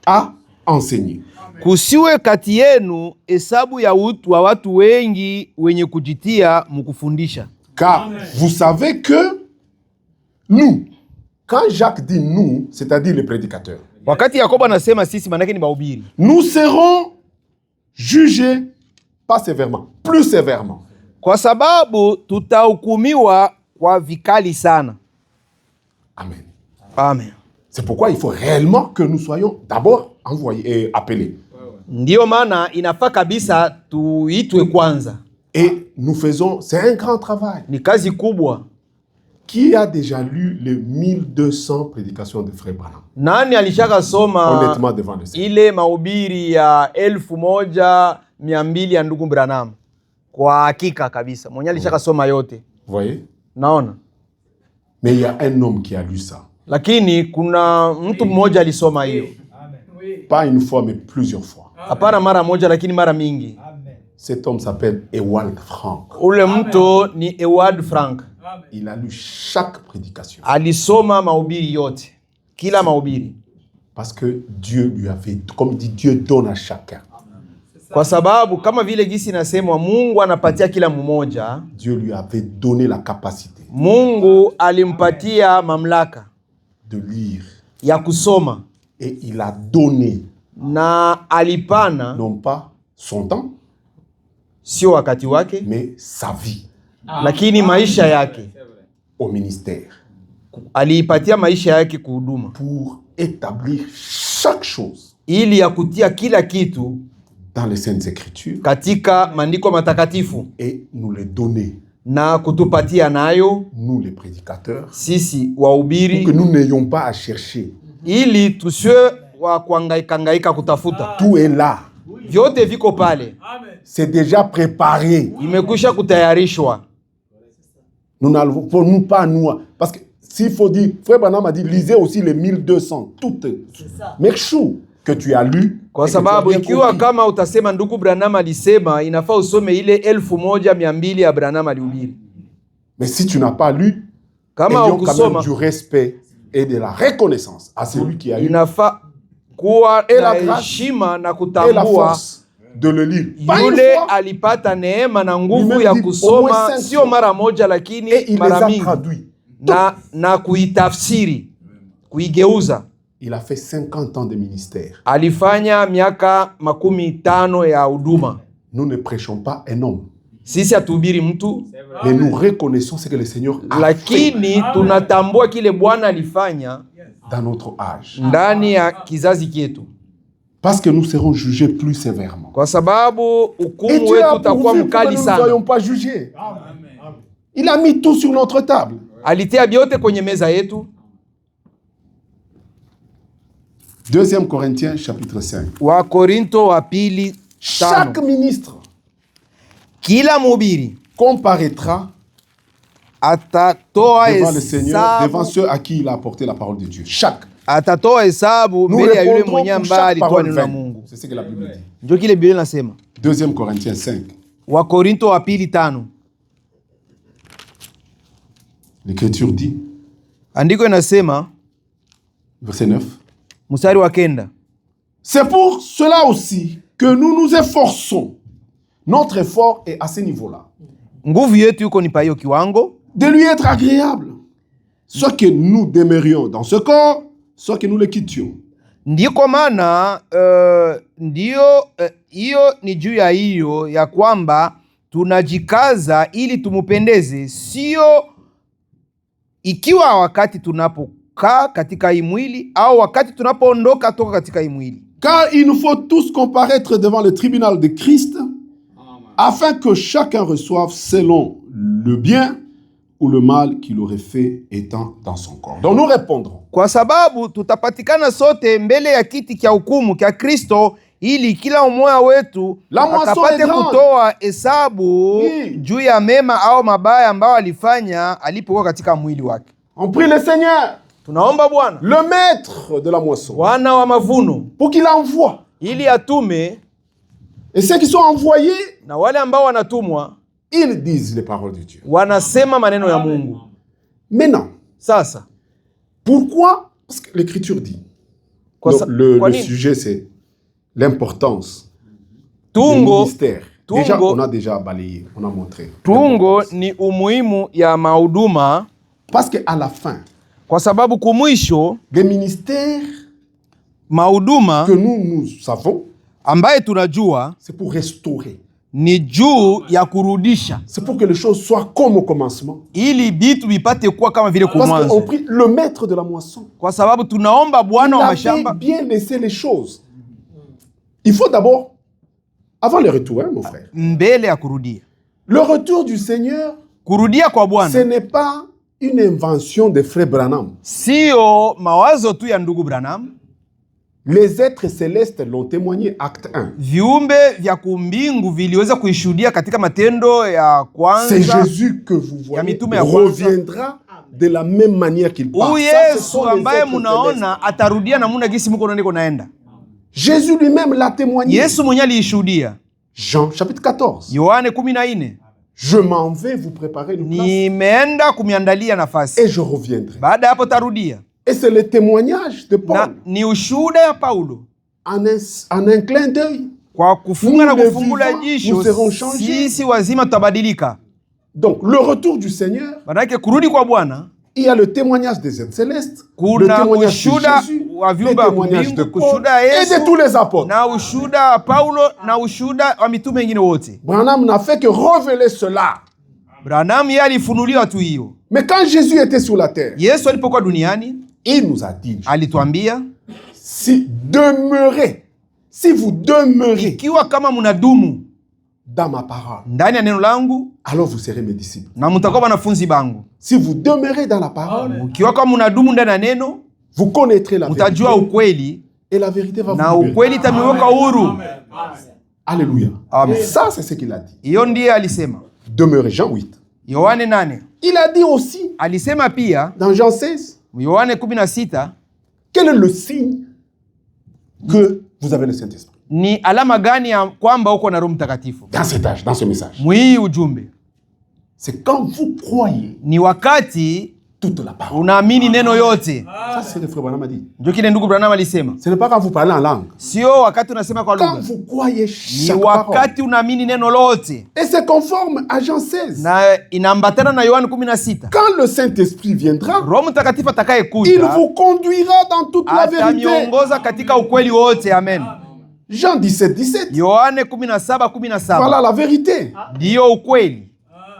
à enseigner. kusiwe kati yenu hesabu ya utu wa watu wengi wenye kujitia mkufundisha. Car vous savez que nous, quand Jacques dit nous, c'est-à-dire les prédicateurs, Wakati Yakobo anasema sisi, manake ni mahubiri. nous serons jugés pas sévèrement, plus sévèrement. Kwa sababu tutahukumiwa kwa vikali sana. Amen. Amen. C'est pourquoi il faut réellement que nous soyons d'abord envoyés et appelés. Ndiyo maana inafaa kabisa tuitwe kwanza. Et nous faisons, c'est un grand travail. Ni kazi kubwa. Qui a déjà lu les 1200 prédications de Frère Branham? Nani alishaka soma Honnêtement devant le Seigneur. ile mahubiri ya 1200 ya ndugu Branham? Kwa hakika kabisa, mwenye alishaka soma yote. Vous voyez? Naona. Mais il y a un homme qui a lu ça. Lakini kuna mtu mmoja alisoma hiyo. Pas une fois, mais plusieurs fois. Hapana mara moja, lakini mara mingi. Cet homme s'appelle Ewald Frank. Ule mtu ni Ewald Frank. Il a lu chaque prédication. Alisoma mahubiri yote. Kila mahubiri. Parce que Dieu lui avait, comme dit, Dieu donne à chacun. Kwa sababu kama vile gisi nasema Mungu anapatia kila mmoja. Dieu lui avait donné la capacité. Mungu alimpatia mamlaka De lire. Ya kusoma. Et il a donné. Na alipana. Non pas son temps. Sio wakati wake. Mais sa vie. Lakini maisha yake. Au ministère. Aliipatia maisha yake kuhuduma. Pour établir chaque chose. Ili ya kutia kila kitu. Dans les Saintes Écritures. Katika maandiko matakatifu. Et nous les donner. Na kutupatia nayo. Nous les prédicateurs. Sisi wahubiri. Pour que nous n'ayons pas à chercher. Ili tusiwe wa kuhangaika kutafuta. Tout est là. Vyote viko pale. C'est déjà préparé. Imekwisha kutayarishwa. Nous n'allons pour nous pas nous. Parce que s'il faut dire, Frère Branham a dit, lisez aussi les 1200. Toutes. Merchou que tu as lu. Kwa sababu ikiwa kama utasema ndugu Branham alisema, inafaa usome ile 1200 ya Branham alihubiri. Mais si tu n'as pas lu, kama ayons quand ukusoma, même du respect et de la reconnaissance à celui qui a eu. Inafaa kuwa na heshima na kutambua de le lire. Yule alipata neema na nguvu ya kusoma sio mara moja lakini mara mingi. Na kuitafsiri, kuigeuza. Il a fait 50 ans de ministère. Alifanya miaka 50 ya huduma. Nous ne prêchons pas un homme. Sisi hatuhubiri mtu. Mais nous reconnaissons ce que le Seigneur a lakini fait. Tunatambua kile Bwana alifanya dans notre âge. Ndani ya kizazi chetu. Parce que nous serons jugés plus sévèrement. Kwa sababu hukumu wetu utakuwa mkali sana. Nous ne soyons pas jugés. Il a mis tout sur notre table. Alitia vyote kwenye meza yetu. 2 Corinthiens chapitre 5. Wa Korinto wa pili 5. Chaque ministre, kila mhubiri, comparaîtra atatoa devant le Seigneur, devant ceux à qui il a apporté la parole de Dieu. Chaque. Atatoa hesabu mbele ya yule mwenye ambaye alitoa neno la Mungu. C'est ce que la Bible dit. Ndio kile Biblia inasema. 2 Corinthiens 5. Wa Korinto wa pili 5. L'Écriture dit. Andiko inasema verset 9. Mstari wa 9. C'est pour cela aussi que nous nous efforçons. Notre effort est à ce niveau-là. Nguvu yetu yuko ni pa hiyo kiwango. De lui être agréable. Soit que nous demeurions dans ce corps, soit que nous le quittions. Ndiko maana ndio hiyo ni juu ya hiyo ya kwamba tunajikaza ili tumupendeze, sio ikiwa wakati tunapokaa katika hii mwili au wakati tunapoondoka toka katika hii mwili. Car il nous faut tous comparaître devant le tribunal de Christ, afin que chacun reçoive selon le bien ou le mal qu'il aurait fait étant dans son corps. Donc nous répondrons. Kwa sababu tutapatikana sote mbele ya kiti cha hukumu cha Kristo, ili kila mmoja wetu akapate kutoa hesabu juu ya mema au mabaya ambayo alifanya alipokuwa katika mwili wake. On prie le Seigneur, tunaomba Bwana, le maître de la moisson, Bwana wa mavuno, pour qu'il envoie, ili atume, et ceux qui sont envoyés, na wale ambao wanatumwa, ils disent les paroles de Dieu. Wanasema maneno ya Mungu. Maintenant, sasa, pourquoi? Parce que l'Écriture dit. Donc, le sujet, c'est l'importance du ministère. Déjà, on a déjà balayé, on a montré. Tungo ni umuhimu ya mahuduma. Parce qu'à la fin, kwa sababu kumwisho, les ministères mahuduma que nous savons, ambaye tunajua, c'est pour restaurer. Ni juu ya kurudisha. C'est pour que les choses soient comme au commencement. Ili bitu bipate kuwa kama vile kwa mwanzo. Parce qu'on prie le maître de la moisson. Kwa sababu tunaomba Bwana wa mashamba. Il a bien laissé les choses. Il faut d'abord, avant le retour, hein, mon frère. Mbele ya kurudia. Le retour du Seigneur, kurudia kwa Bwana, ce n'est pas une invention de frère Branham. Sio mawazo tu ya ndugu Branham. Les êtres célestes l'ont témoigné, acte 1. Viumbe vya kumbingu viliweza kuishuhudia katika Matendo ya kwanza. C'est Jésus que vous voyez reviendra de la même manière qu'il part. Huyu Ça, ce Yesu sont les ambaye êtres célestes. munaona atarudia namuna gisi muko nani kunaenda. Jésus lui-même l'a témoigné. Yesu mwenye alishuhudia. Jean chapitre 14. Yohane 14. Je m'en vais vous préparer une place Nimeenda kumiandalia nafasi. et je reviendrai. Baada hapo tarudia. Et c'est le témoignage de Paul. Na ni ushuhuda ya Paulo. En un clin d'œil. Kwa kufunga na Nous, les kufungula vivants, jisho, nous serons changés. sisi wazima tutabadilika. Donc, le retour du Seigneur, Manake kurudi kwa Bwana, il y a le témoignage des êtres célestes, le kuna témoignage de ushuda Jésus, wa le viumbe wa témoignage de mbingu, Paul kushuda et de tous Yesu, les apôtres. na ushuda wa Paulo, na ushuda wa mitume wengine wote. Branham n'a fait que révéler cela. Branham yeye alifunuliwa tu hiyo. Mais quand Jésus était sur la terre, Yesu alipokuwa duniani, il nous a dit, alituambia, si vous demeurez ikiwa kama mnadumu dans ma parole, ndani ya neno langu, alors vous serez mes disciples. na mtakuwa wanafunzi bangu. Si vous demeurez dans la parole, Ikiwa kama mnadumu ndani ya neno, vous connaîtrez la vérité. mtajua ukweli, Et la vérité va na vous libérer. ukweli itamiweka huru. Alléluia. Amen. Ça, c'est ce qu'il a dit. Hiyo ndiye alisema. Demeurez, Jean 8. Yohane 8. Il a dit aussi, Alisema pia, dans Jean 16, Yohane 16, quel est le signe que vous avez le Saint-Esprit? ni alama gani ya kwamba uko na Roho Mtakatifu? Dans cet âge, dans ce message. Mwii ujumbe. C'est quand vous croyez Ni wakati toute la parole. unaamini neno yote. Ça, c'est ce que Frère Branham a dit. Ndio kile ndugu Branham alisema. Ce n'est pas quand vous parlez en langue. Sio wakati unasema kwa Quand lugha. vous croyez Ni chaque parole. wakati unaamini neno lote. Et c'est conforme à Jean 16. Na inaambatana na Yohane 16. Quand le Saint-Esprit viendra, Roho Mtakatifu atakaye il kuja vous conduira dans toute la vérité. atamiongoza katika ukweli wote. Amen. Jean 17, 17. Yohane 17. Voilà la vérité. Ndio ukweli.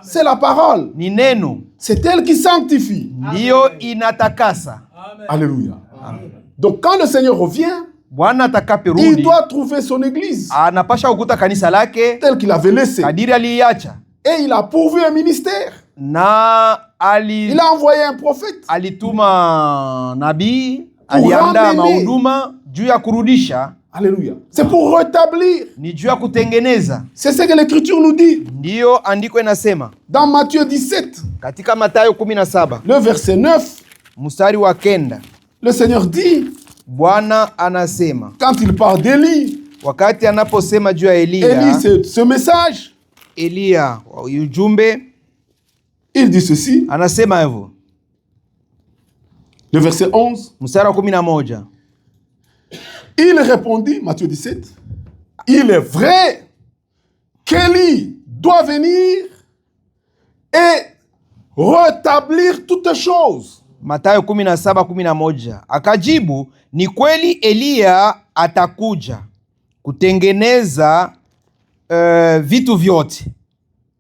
C'est la parole. Ni neno. C'est elle qui sanctifie. Ndio inatakasa. Alléluia. Donc quand le Seigneur revient, Bwana il atakaporudi doit trouver son église anapasha kukuta kanisa lake telle qu'il avait laissée. kadiri aliiacha, Et il a pourvu un ministère. na Il a envoyé un prophète. alituma nabii, aliandaa ramener. mahuduma juu ya kurudisha, Alléluia. C'est pour rétablir. ni juu ya kutengeneza. C'est ce que l'Écriture nous dit. Ndiyo andiko inasema Dans Matthieu 17, katika Mathayo 17 le verset 9, mstari wa 9, le Seigneur dit, Bwana anasema quand il parle d'Élie, wakati anaposema juu ya Élie, Eliya, c'est ce message, Eliya ujumbe, il dit ceci, anasema hivyo. le verset 11, Mstari wa 11, il répondit, Matthieu 17, il est vrai qu'Élie doit venir et rétablir toutes choses. Mathayo 17:11 akajibu, ni kweli Eliya atakuja kutengeneza vitu vyote.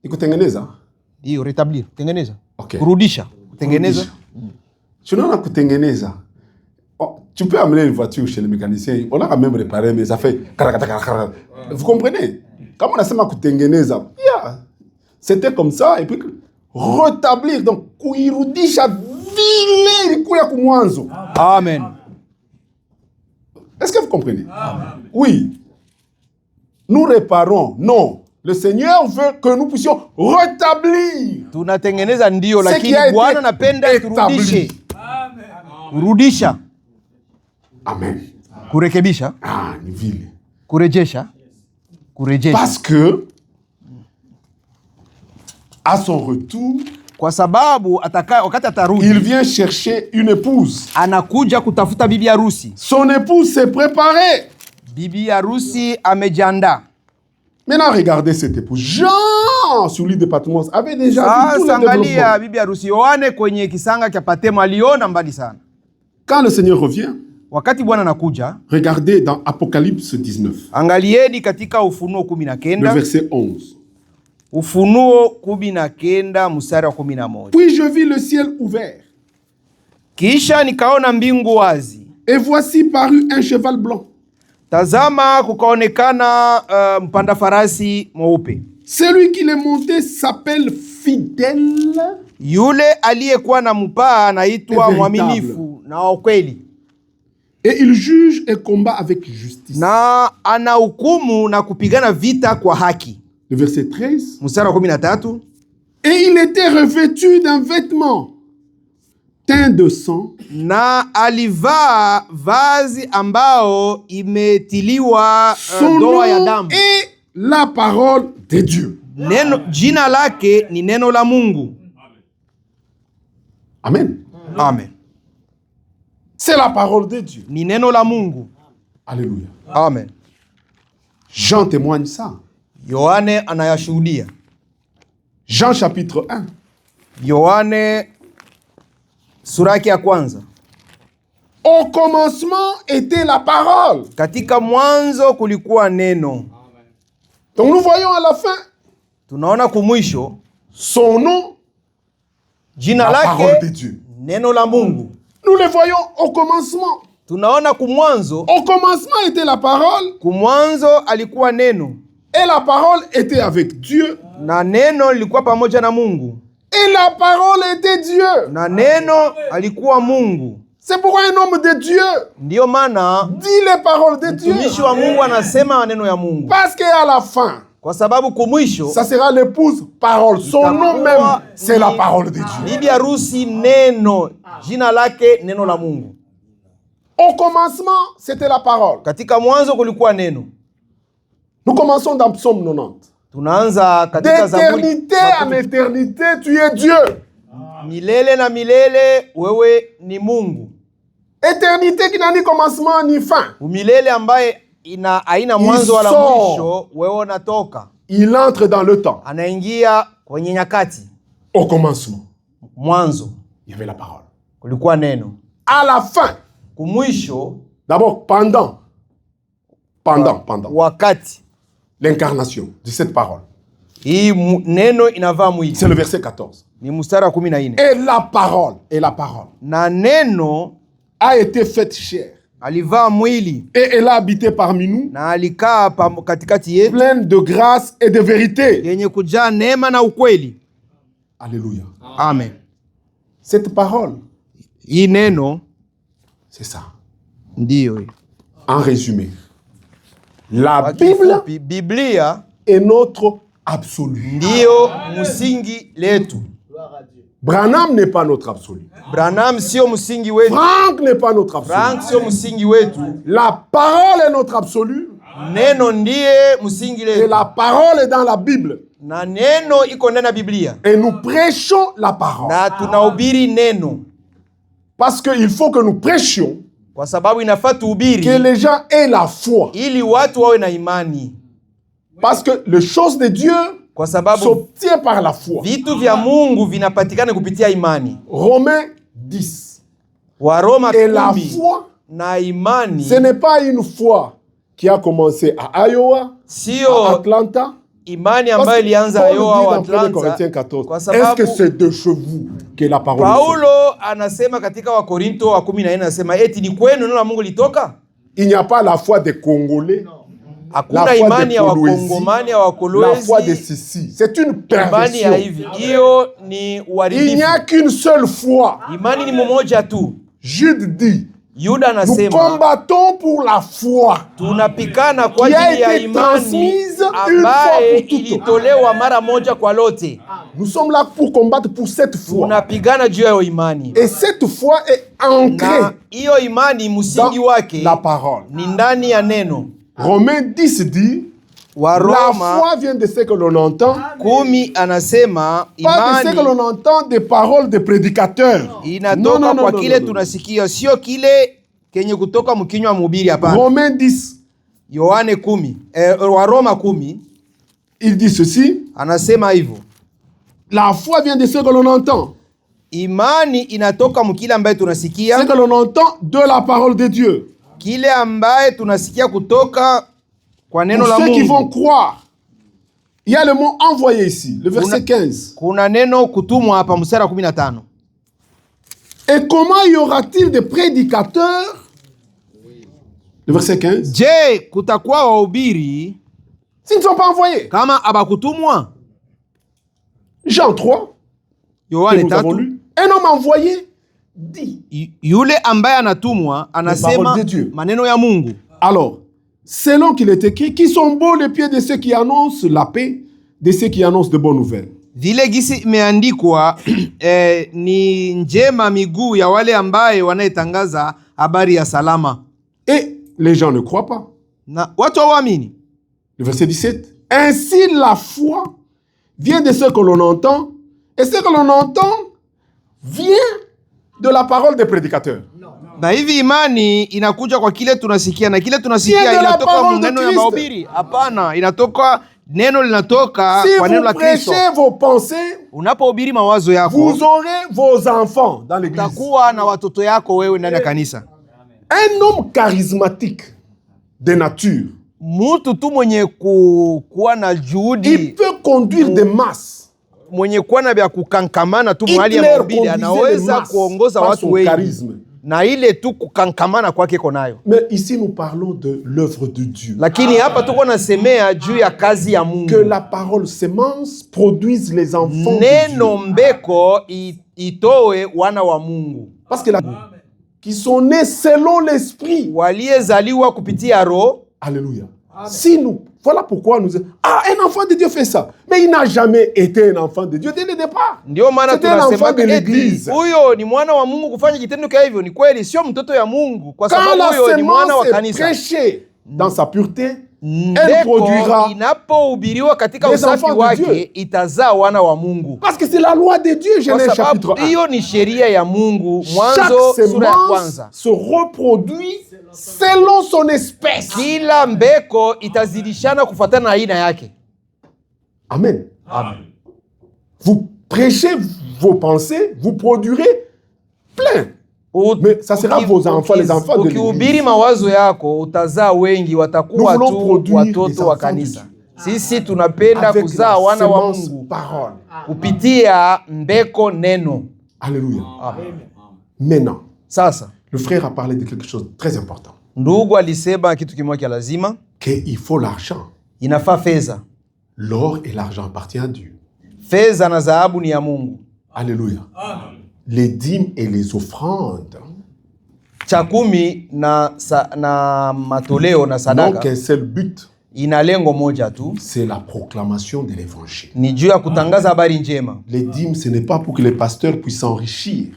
Ikutengeneza? Hiyo retablir, kutengeneza. Okay. Kurudisha, kutengeneza. Tunaona kutengeneza. Oh, tu peux amener une voiture chez le mécanicien, on a quand même réparé, mais ça fait... Vous comprenez? Comme on a seulement kutengeneza, yeah, c'était comme ça, et puis rétablir, donc kuirudisha vile ilikuwa kumwanzo. Amen. Est-ce que vous comprenez? Amen. Oui. Nous réparons, non. Le Seigneur veut que nous puissions rétablir. Tunatengeneza ndio, Ce qui lakini a été Bwana anapenda turudishe. établi. Kurudisha, Amen. kurekebisha, Ah, ni vile. kurejesha, kurejesha. Parce que, à son retour, Kwa sababu wakati il atarudi, vient chercher une épouse. anakuja kutafuta bibi harusi. Son épouse s'est préparée. Bibi harusi amejiandaa. Maintenant, regardez cette épouse. Jean, sur l'île de Patmos, avait déjà vu tout le Sasa angalia développement. bibi harusi Yohane kwenye kisanga cha Patemo aliona mbali sana. Quand le Seigneur revient, Wakati Bwana anakuja, regardez dans Apocalypse 19, angalieni katika Ufunuo le 19, verset 11. Ufunuo 19 mstari wa 11. Puis je vis le ciel ouvert, Kisha nikaona mbingu wazi. et voici parut un cheval blanc. Tazama kukaonekana mpanda farasi mweupe. Celui qui les montait s'appelle Fidèle. Yule aliyekuwa na mpaa anaitwa Véritable. mwaminifu na wa kweli, Et il juge et combat avec justice. na ana hukumu na kupigana vita kwa haki. Le verset 13. Mstari wa 13. Et il était revêtu d'un vêtement teint de sang, na alivaa vazi ambao imetiliwa son doa ya nom damu. est la parole de Dieu. Jina lake ni neno la Mungu. Amen. Amen. C'est la parole de Dieu. Ni neno la Mungu. Alléluia. Amen. Jean témoigne ça. Yohane anayashuhudia. Jean chapitre 1. Yohane sura yake ya kwanza. Au commencement était la parole. Katika mwanzo kulikuwa neno. Donc nous voyons à la fin Tunaona kumwisho son nom, jina la parole de lake Dieu. neno la Mungu. Nous le voyons au commencement. Tunaona kumwanzo, Au commencement était la parole, kumwanzo alikuwa neno, et la parole était avec Dieu, na neno lilikuwa pamoja na Mungu, et la parole était Dieu. na neno alikuwa Mungu. C'est pourquoi un homme de Dieu Ndiyo maana dit les paroles de Dieu. mtumishi wa Mungu anasema maneno ya Mungu, Parce qu'à la fin, kwa sababu kumwisho ça sera l'épouse parole. Son nom même, c'est la parole de Dieu. bibi harusi neno, jina lake neno la Mungu. Au commencement, c'était la parole. Katika mwanzo kulikuwa neno. Nous commençons dans Psaume 90. Tunaanza katika Zaburi D'éternité en éternité, tu es Dieu. milele na milele wewe ni Mungu. Éternité qui n'a ni commencement ni fin. Umilele ambaye haina mwanzo wala mwisho, wewe unatoka. Il entre dans le temps. Anaingia kwenye nyakati. Au commencement, Mwanzo il y avait la parole. kulikuwa neno. À la fin, Kumwisho, d'abord pendant wakati l'incarnation de cette parole. hii neno inavaa mwili. C'est le verset 14. Ni mstari wa 14. Et la parole Na neno a été faite chair. alivaa mwili Et elle a habité parmi nous, na alikaa katikati yetu, pleine de grâce et de vérité. yenye kujaa neema na ukweli. Alléluia. Amen. Cette parole, Hii neno c'est ça. ndiyo hii. En résumé, la Kwa Bible kifupi, Biblia est notre absolu. ndiyo msingi letu. Branham n'est pas notre absolu. Branham sio msingi wetu. Frank n'est pas notre absolu. Frank sio msingi wetu. La parole est notre absolu. Neno ndiye msingi Et letu. la parole est dans la Bible. Na neno iko ndani ya Biblia. Et nous prêchons la parole. Na tunahubiri neno. Parce qu'il faut que nous prêchions, Kwa sababu inafaa tuhubiri que les gens aient la foi. ili watu wawe na imani. Parce que les choses de Dieu Kwa sababu s'obtiennent par la foi. vitu vya Mungu vinapatikana kupitia imani. Romains 10. Waroma Et la 10. foi, Na imani ce n'est pas une foi qui a commencé à Iowa, à sio Atlanta. imani Parce ambayo que ilianza Paul Iowa dit au dans 1 Corinthiens Atlanta. 14, Kwa est-ce sababu que c'est de chez vous que la parole est sortie? Paulo anasema katika Wakorinto wa 14 anasema eti ni kwenu neno la Mungu litoka? Il n'y a pas la foi des Congolais, Hakuna la foi imani des ya Kolwezi, Wakongomani ya la foi de Wakolwezi. ceci. C'est une Imani ya perversion. hivi. Hiyo ni Il n'y uharibifu. a qu'une seule foi. Imani ni mmoja tu. Jude dit, Yuda nous anasema combattons pour la foi tunapikana kwa qui a ajili ya été imani transmise une fois ambaye pour toutes. ilitolewa mara moja kwa lote. Nous sommes là pour combattre pour cette foi. Tunapigana juu ya hiyo imani. Et cette foi est ancrée Na hiyo imani msingi dans wake la parole. ni ndani ya neno. Romains 10 dit, la Waroma foi vient de ce que l'on entend, 10 anasema pas de ce que imani l'on entend des paroles des prédicateurs. inatoka kwa kile tunasikia, sio kile kenye kutoka mkinywa mhubiri. Hapana. Romains 10, Yohane 10, Waroma 10 il dit ceci, anasema hivyo. la foi vient de ce que l'on entend. Imani inatoka mkile ambaye Ce tunasikia, que l'on entend de la parole de Dieu. kile ambaye tunasikia kutoka kwa neno Pour la ceux qui vont Mungu. croire, il y a le mot envoyé ici, le verset 15. Kuna neno kutumwa hapa mstari wa 15. Et comment y aura-t-il des prédicateurs? Le verset 15. Je, kutakuwa wahubiri S'ils ne sont pas envoyés. kama abakutumwa? Jean 3, que Yohane nous avons 3, lu. Un homme envoyé dit. yule ambaye anatumwa anasema paroles de Dieu. maneno ya Mungu. Alors, selon qu'il est écrit, qui sont beaux les pieds de ceux qui annoncent la paix, de ceux qui annoncent de bonnes nouvelles. Vile gisi imeandikwa ni njema miguu ya wale ambaye wanayetangaza habari ya salama. Et les gens ne croient pas. Na watu hawaamini. Le verset 17. Ainsi la foi vient de ce que l'on entend, et ce que l'on entend vient de la parole des prédicateurs. Na hivi imani inakuja kwa kile tunasikia, na kile tunasikia Vient de la inatoka parole de neno ya Christ. mahubiri? Hapana, inatoka neno linatoka Si kwa neno vous la Kristo. prêchez vos pensées, Unapohubiri mawazo yako, vous aurez vos enfants dans l'église. utakuwa na watoto yako wewe ndani ya kanisa. Un homme charismatique de nature, Mtu tu mwenye kuwa na il juhudi, peut conduire des masses. mwenye kuwa na vya kukankamana tu mahali ya Hitler mahubiri, conduisait des anaweza masses kuongoza par watu son wengi, charisme. na ile tu kukankamana kwake konayo. Mais ici, nous parlons de l'œuvre de Dieu. Lakini hapa tuko nasemea juu ya kazi ya Mungu. Que la parole sémence produise les enfants de Neno Dieu. mbeko itoe wana wa Mungu, Parce que qui sont nés selon l'esprit. waliyezaliwa kupitia Roho. Alléluia. Si nous, voilà pourquoi nous... Ah, un enfant de Dieu fait ça. Mais il n'a jamais été un enfant de Dieu dès le départ. Ndio maana C'était un enfant tunasema de l'église. huyo ni mwana wa Mungu. Kufanya kitendo kama hivyo ni kweli, sio mtoto ya Mungu, kwa Quand sababu la huyo ni mwana wa sémence est kanisa. prêchée dans sa pureté, elle Mbeko produira... inapohubiriwa katika des usafi enfants de wake Dieu. itazaa wana wa Mungu, Parce que c'est la loi de Dieu, kwa Genèse chapitre sababu 1. hiyo ni sheria ya Mungu. Chaque Mwanzo sura ya sémence kwanza. se reproduit selon son espèce. Kila mbeko itazidishana kufuatana na aina yake. Amen. Amen. Vous prêchez vos pensées, vous produirez plein. Mais ça sera vos enfants, les enfants de Ukihubiri l'église. mawazo yako utazaa wengi, watakuwa Nous voulons tu produire des watoto wa enfants de kanisa. Dieu. Sisi tunapenda Avec kuzaa la wana wa sémence Mungu parole. kupitia mbeko neno. Alléluia. Amen. Maintenant, Sasa le frère a parlé de quelque chose de très important. ndugu alisema kitu kimoja kia lazima, Qu'il faut l'argent. inafaa fedha. L'or et l'argent appartiennent à Dieu. Fedha na dhahabu ni ya Mungu. Alléluia. Les dîmes et les offrandes Cha kumi na matoleo na n'ont sadaka qu'un seul but, ina lengo moja tu, c'est la proclamation de l'évangile. ni juu ya kutangaza habari njema. Les dîmes, ce n'est pas pour que les pasteurs puissent s'enrichir.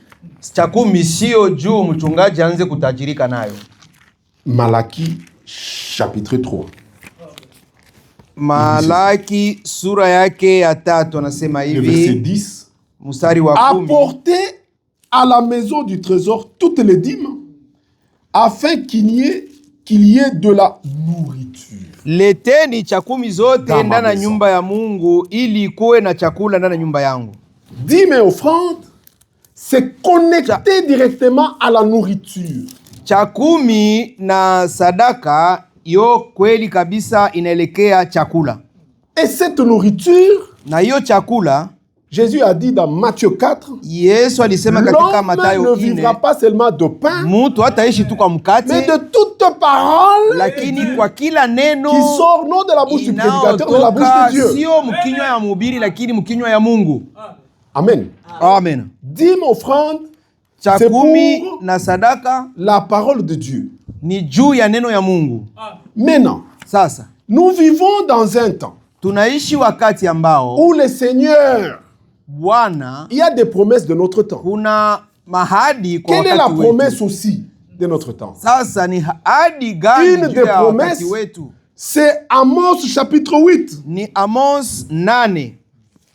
Cha kumi sio juu mchungaji aanze kutajirika nayo. Malachie chapitre 3. Malaki sura yake ya 3 anasema Le verset hivi, 10. mstari wa 10, Apportez à la maison du trésor toutes les dîmes, afin qu'il y ait de la nourriture. leteni cha kumi zote Dans ma ndani ya maison. nyumba ya Mungu ili kuwe na chakula ndani ya nyumba yangu. Dîmes et offrandes, c'est connecté directement à la nourriture. Cha kumi na sadaka yo kweli kabisa inaelekea chakula, Et cette nourriture, na hiyo chakula Jésus a dit dans Matthieu 4, Yesu alisema katika l'homme ne Mathayo vivra 4, pas seulement de pain, mtu hataishi tu kwa mais mkate, de toute parole lakini kwa kila neno qui sort non de la bouche du prédicateur, mais de la bouche inayotoka de Dieu. sio mkinywa ya mhubiri, lakini mkinywa ya Mungu. Amen. Amen. Dîmes, offrandes, Cha c'est kumi pour na sadaka la parole de Dieu. ni juu ya neno ya Mungu. Maintenant, Sasa nous vivons dans un temps tunaishi wakati ambao où le Seigneur, Bwana il y a des promesses de notre temps. kuna mahadi kwa Quelle est la wakati promesse wetu. aussi de notre temps? Sasa ni ahadi gani Une juu des ya promesses, wakati wetu? c'est Amos chapitre 8, Ni Amos 8,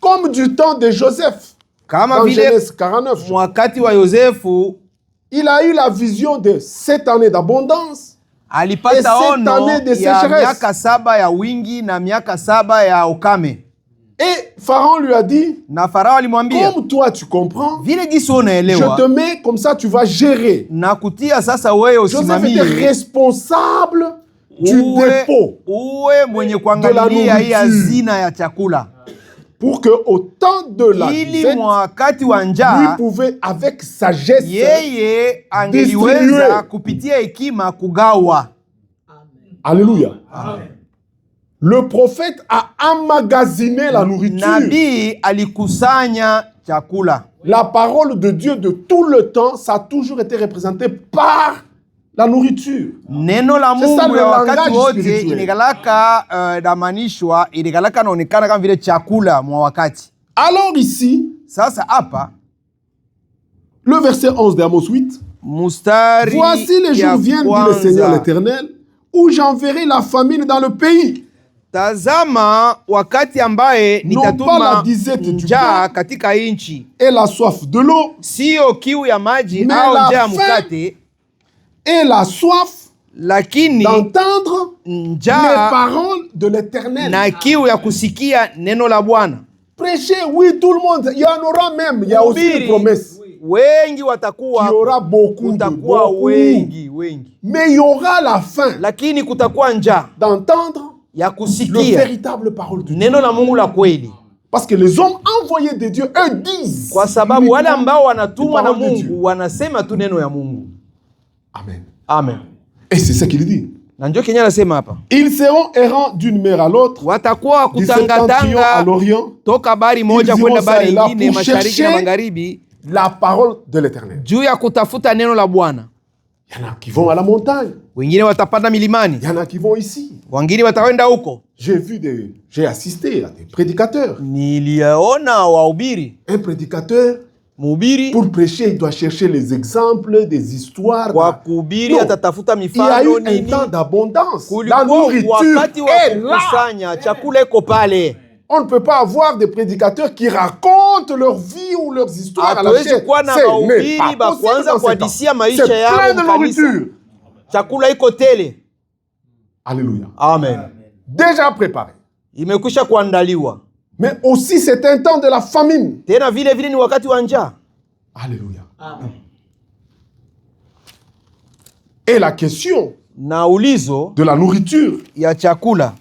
comme du temps de Joseph, kama dans vile Genèse 49. wakati wa Yosefu Il a eu la vision de 7 années d'abondance. Et alipata cette ono année de ya sécheresse. miaka 7 ya wingi na miaka 7 ya ukame, Et Pharaon lui a dit, na Farao alimwambia, comme toi tu comprends, vile gisi je te unaelewa mets comme ça, tu vas gérer. na kutia sasa wewe Joseph était usimamie, responsable du dépôt uwe mwenye kuangalia hii nourriture. hazina ya chakula, pour que au temps de la ili disette, wakati wa lui njaa pouvait avec sagesse yeye angeliweza distribuer. kupitia hekima kugawa. Alléluia. Le prophète a emmagasiné la nourriture. Nabii alikusanya chakula. La parole de Dieu de tout le temps, ça a toujours été représenté par la nourriture. Neno la C'est ça Mungu le ya wakati langage wote spirituel. inigalaka damanishwa, inigalaka naonekana kama vile chakula mwa wakati. Alors ici, Sasa hapa le verset 11 d'Amos 8, mustari voici les ya jours viennent, dit le kwanza. Seigneur l'Éternel, où j'enverrai la famine dans le pays. Tazama wakati ambaye Non pas la nitatuma disette du njaa pain katika nchi, et la soif de l'eau, sio kiu ya maji Mais au la njaa ya faim mkate, et la soif lakini d'entendre les njaa paroles de l'Éternel. na kiu ya kusikia neno la Bwana. Prêchez, oui, tout le monde. Il y en aura même. Il y a aussi une Hubiri, promesse. wengi Il y watakuwa, aura beaucoup, kutakuwa beaucoup. wengi. Mais il y aura la faim Lakini kutakuwa njaa d'entendre ya le kusikia véritable parole de Dieu. neno la Mungu la kweli, Parce que les hommes envoyés de Dieu, eux disent. kwa sababu wale ambao wanatumwa na parole de Dieu. Mungu wanasema tu neno ya Mungu. Amen. Amen. Et c'est ce qu'il dit. Na ndio Kenya anasema hapa, Ils seront errants d'une mer à l'autre, watakuwa du septentrion à kutangatanga l'orient, toka bari moja Ils kwenda iront bari ça et là nyingine, pour mashariki na chercher magharibi, la parole de l'Éternel. juu ya kutafuta neno la Bwana. Il y en a qui vont à la montagne. Wengine watapanda milimani, Il y en a qui vont ici. wengine wataenda huko. J'ai assisté à des prédicateurs. Niliona wahubiri, Un prédicateur, mhubiri pour prêcher, il doit chercher les exemples, des histoires. kwa kuhubiri Non. atatafuta Il y a mifano eu un nini. temps d'abondance. La Kulikuwa nourriture wakati wa est là. kukusanya chakula, iko pale. On ne peut pas avoir des prédicateurs qui racontent leur vie ou leurs histoires à la Hatuwezi chaîne. kuwa na Ce n'est wahubiri pas ba possible kwanza dans ces temps. kuhadisia C'est maisha plein yao de mkanisa. nourriture. Chakula iko tele. Alléluia. Amen. Déjà préparé. Imekwisha kuandaliwa. Mais aussi c'est un temps de la famine. Tena vile vile ni wakati wa njaa. Alléluia. Et la question Na ulizo de la nourriture, ya chakula,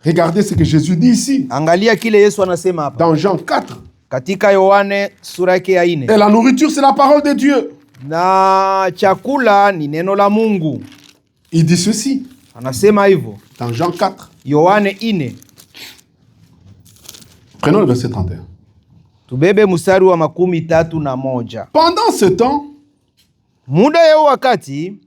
regardez ce que Jésus dit ici, angalia kile Yesu anasema hapa dans Jean 4. katika Yohane sura yake ya 4. Et la nourriture, c'est la parole de Dieu. Na chakula ni neno la Mungu. Il dit ceci, Anasema hivyo dans Jean 4. Yohane 4. Prenons le verset 31. Tubebe mstari wa 31. Pendant ce temps, Muda ya wakati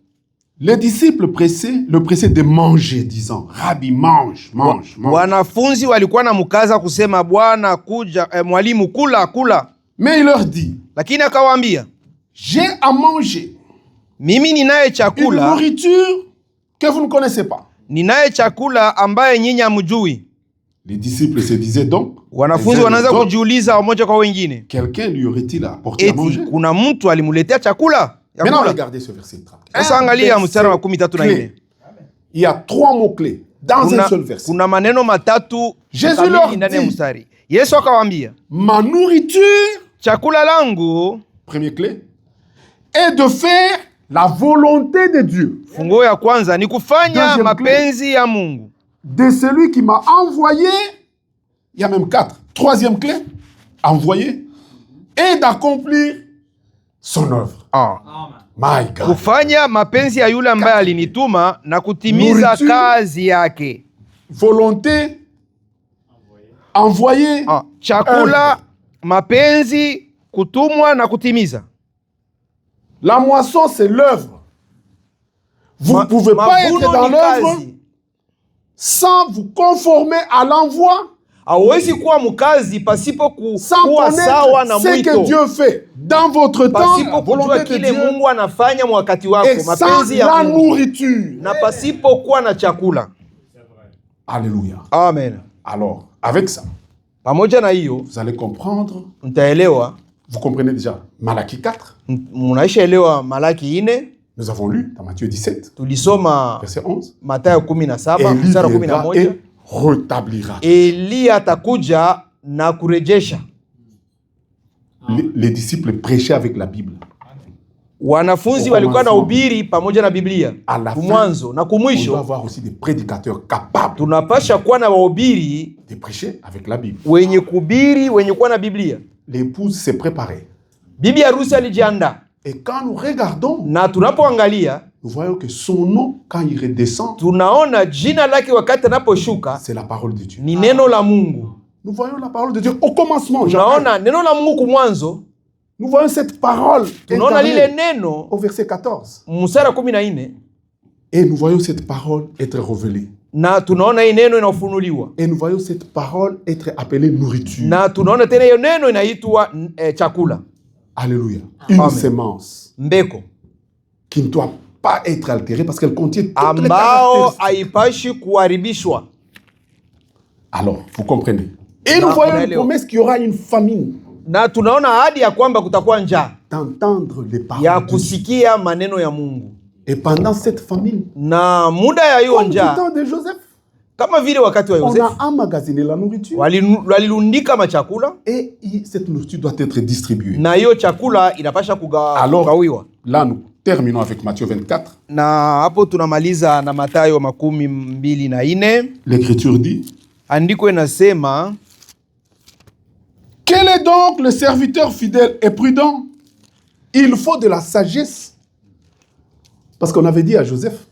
les disciples le pressaient de manger, disant, Rabbi, mange, mange, mange. wanafunzi walikuwa na mkaza kusema, Bwana kuja, mwalimu kula. Mais il leur dit, Lakini akawaambia, j'ai à manger mimi ninaye une chakula, nourriture que vous ne connaissez pas. ninaye chakula ambaye nyinyi hamjui. Les disciples se disaient donc, Wanafunzi les uns wanaanza les autres, kujiuliza wamoja kwa wengine, quelqu'un lui aurait-il apporté à eti manger? kuna mtu alimuletea chakula ya Maintenant, kula? regardez ce verset 30. Sasa angalia mstari wa 34. Il y a 3 mots-clés dans un seul verset. Kuna maneno matatu Jésus kamili leur ndani ya dit, mstari. Yesu akawaambia, ma nourriture, chakula langu, première clé, est de faire la volonté de Dieu, funguo ya kwanza ni kufanya Deuxième mapenzi ya Mungu, de celui qui m'a envoyé. Il y a même 4. Troisième clé, envoyé, et d'accomplir son œuvre. My God. kufanya mapenzi ya yule ambaye alinituma na kutimiza Nourriture. kazi yake. Volonté, envoyé, Chakula, œuvre. mapenzi, kutumwa na kutimiza. La moisson, c'est l'œuvre. Vous ne pouvez pas être Mavuno dans ni l'œuvre kazi. sans vous conformer à l'envoi, Hauwezi kuwa mkazi pasipo sans kuwa sawa na connaître ce que mwito, Dieu fait dans votre temps, pasipo la kujua volonté de kile Dieu, Mungu anafanya wakati wako, et sans mapenzi ya la Mungu, nourriture. na pasipo kuwa na chakula. Alléluia. Amen. Alors, avec ça, Pamoja na hiyo vous allez comprendre, mtaelewa, vous comprenez déjà Malachie 4, munaishaelewa Malaki 4, nous avons lu dans Matthieu 17, tulisoma verset 11, Mathayo 17 Élie mstari wa viendra 11. et rétablira. Eliya atakuja na kurejesha. Les disciples prêchaient avec la Bible. Wanafunzi walikuwa na ubiri pamoja na Biblia. À la fin, Kumwanzo na on doit kumwisho avoir aussi des prédicateurs capables tunapasha kuwa na wahubiri de prêcher avec la Bible. wenye kubiri, wenye kuwa na Biblia. L'épouse s'est préparée. Bibi harusi alijiandaa, Et quand nous regardons, na tunapoangalia nous voyons que son nom, quand il redescend, tunaona jina lake wakati anaposhuka c'est la parole de Dieu. ni neno la Mungu. Nous voyons la parole de Dieu au commencement. Jean 1. Tunaona neno la Mungu kumwanzo, Nous voyons cette parole tunaona lile incarnée neno au verset 14. mstari wa 14, Et nous voyons cette parole être révélée Na tunaona hii neno inafunuliwa. Et nous voyons cette parole être appelée nourriture. Na tunaona tena hiyo neno inaitwa chakula. Alléluia. Une semence. Mbeko. Qui ne doit pas être altérée parce qu'elle contient toutes les ambao caractéristiques. haipashi kuharibishwa. Alors, vous comprenez. Et nous voyons une promesse qu'il y aura une famine. Na tunaona ahadi ya kwamba kutakuwa njaa. D'entendre les paroles Ya de Dieu. kusikia maneno ya Mungu. Et pendant cette famine, Na muda ya hiyo comme du njaa, temps de Joseph, kama vile wakati wa on Yosefu, a emmagasiné la nourriture. walilundika machakula Et cette nourriture doit être distribuée. na hiyo chakula inapasha Alors, kugawiwa. là, nous terminons avec Matthieu 24. Na hapo tunamaliza na Mathayo 24. L'Écriture dit, Andiko inasema, quel est donc le serviteur fidèle et prudent? Il faut de la sagesse. Parce qu'on avait dit à Joseph,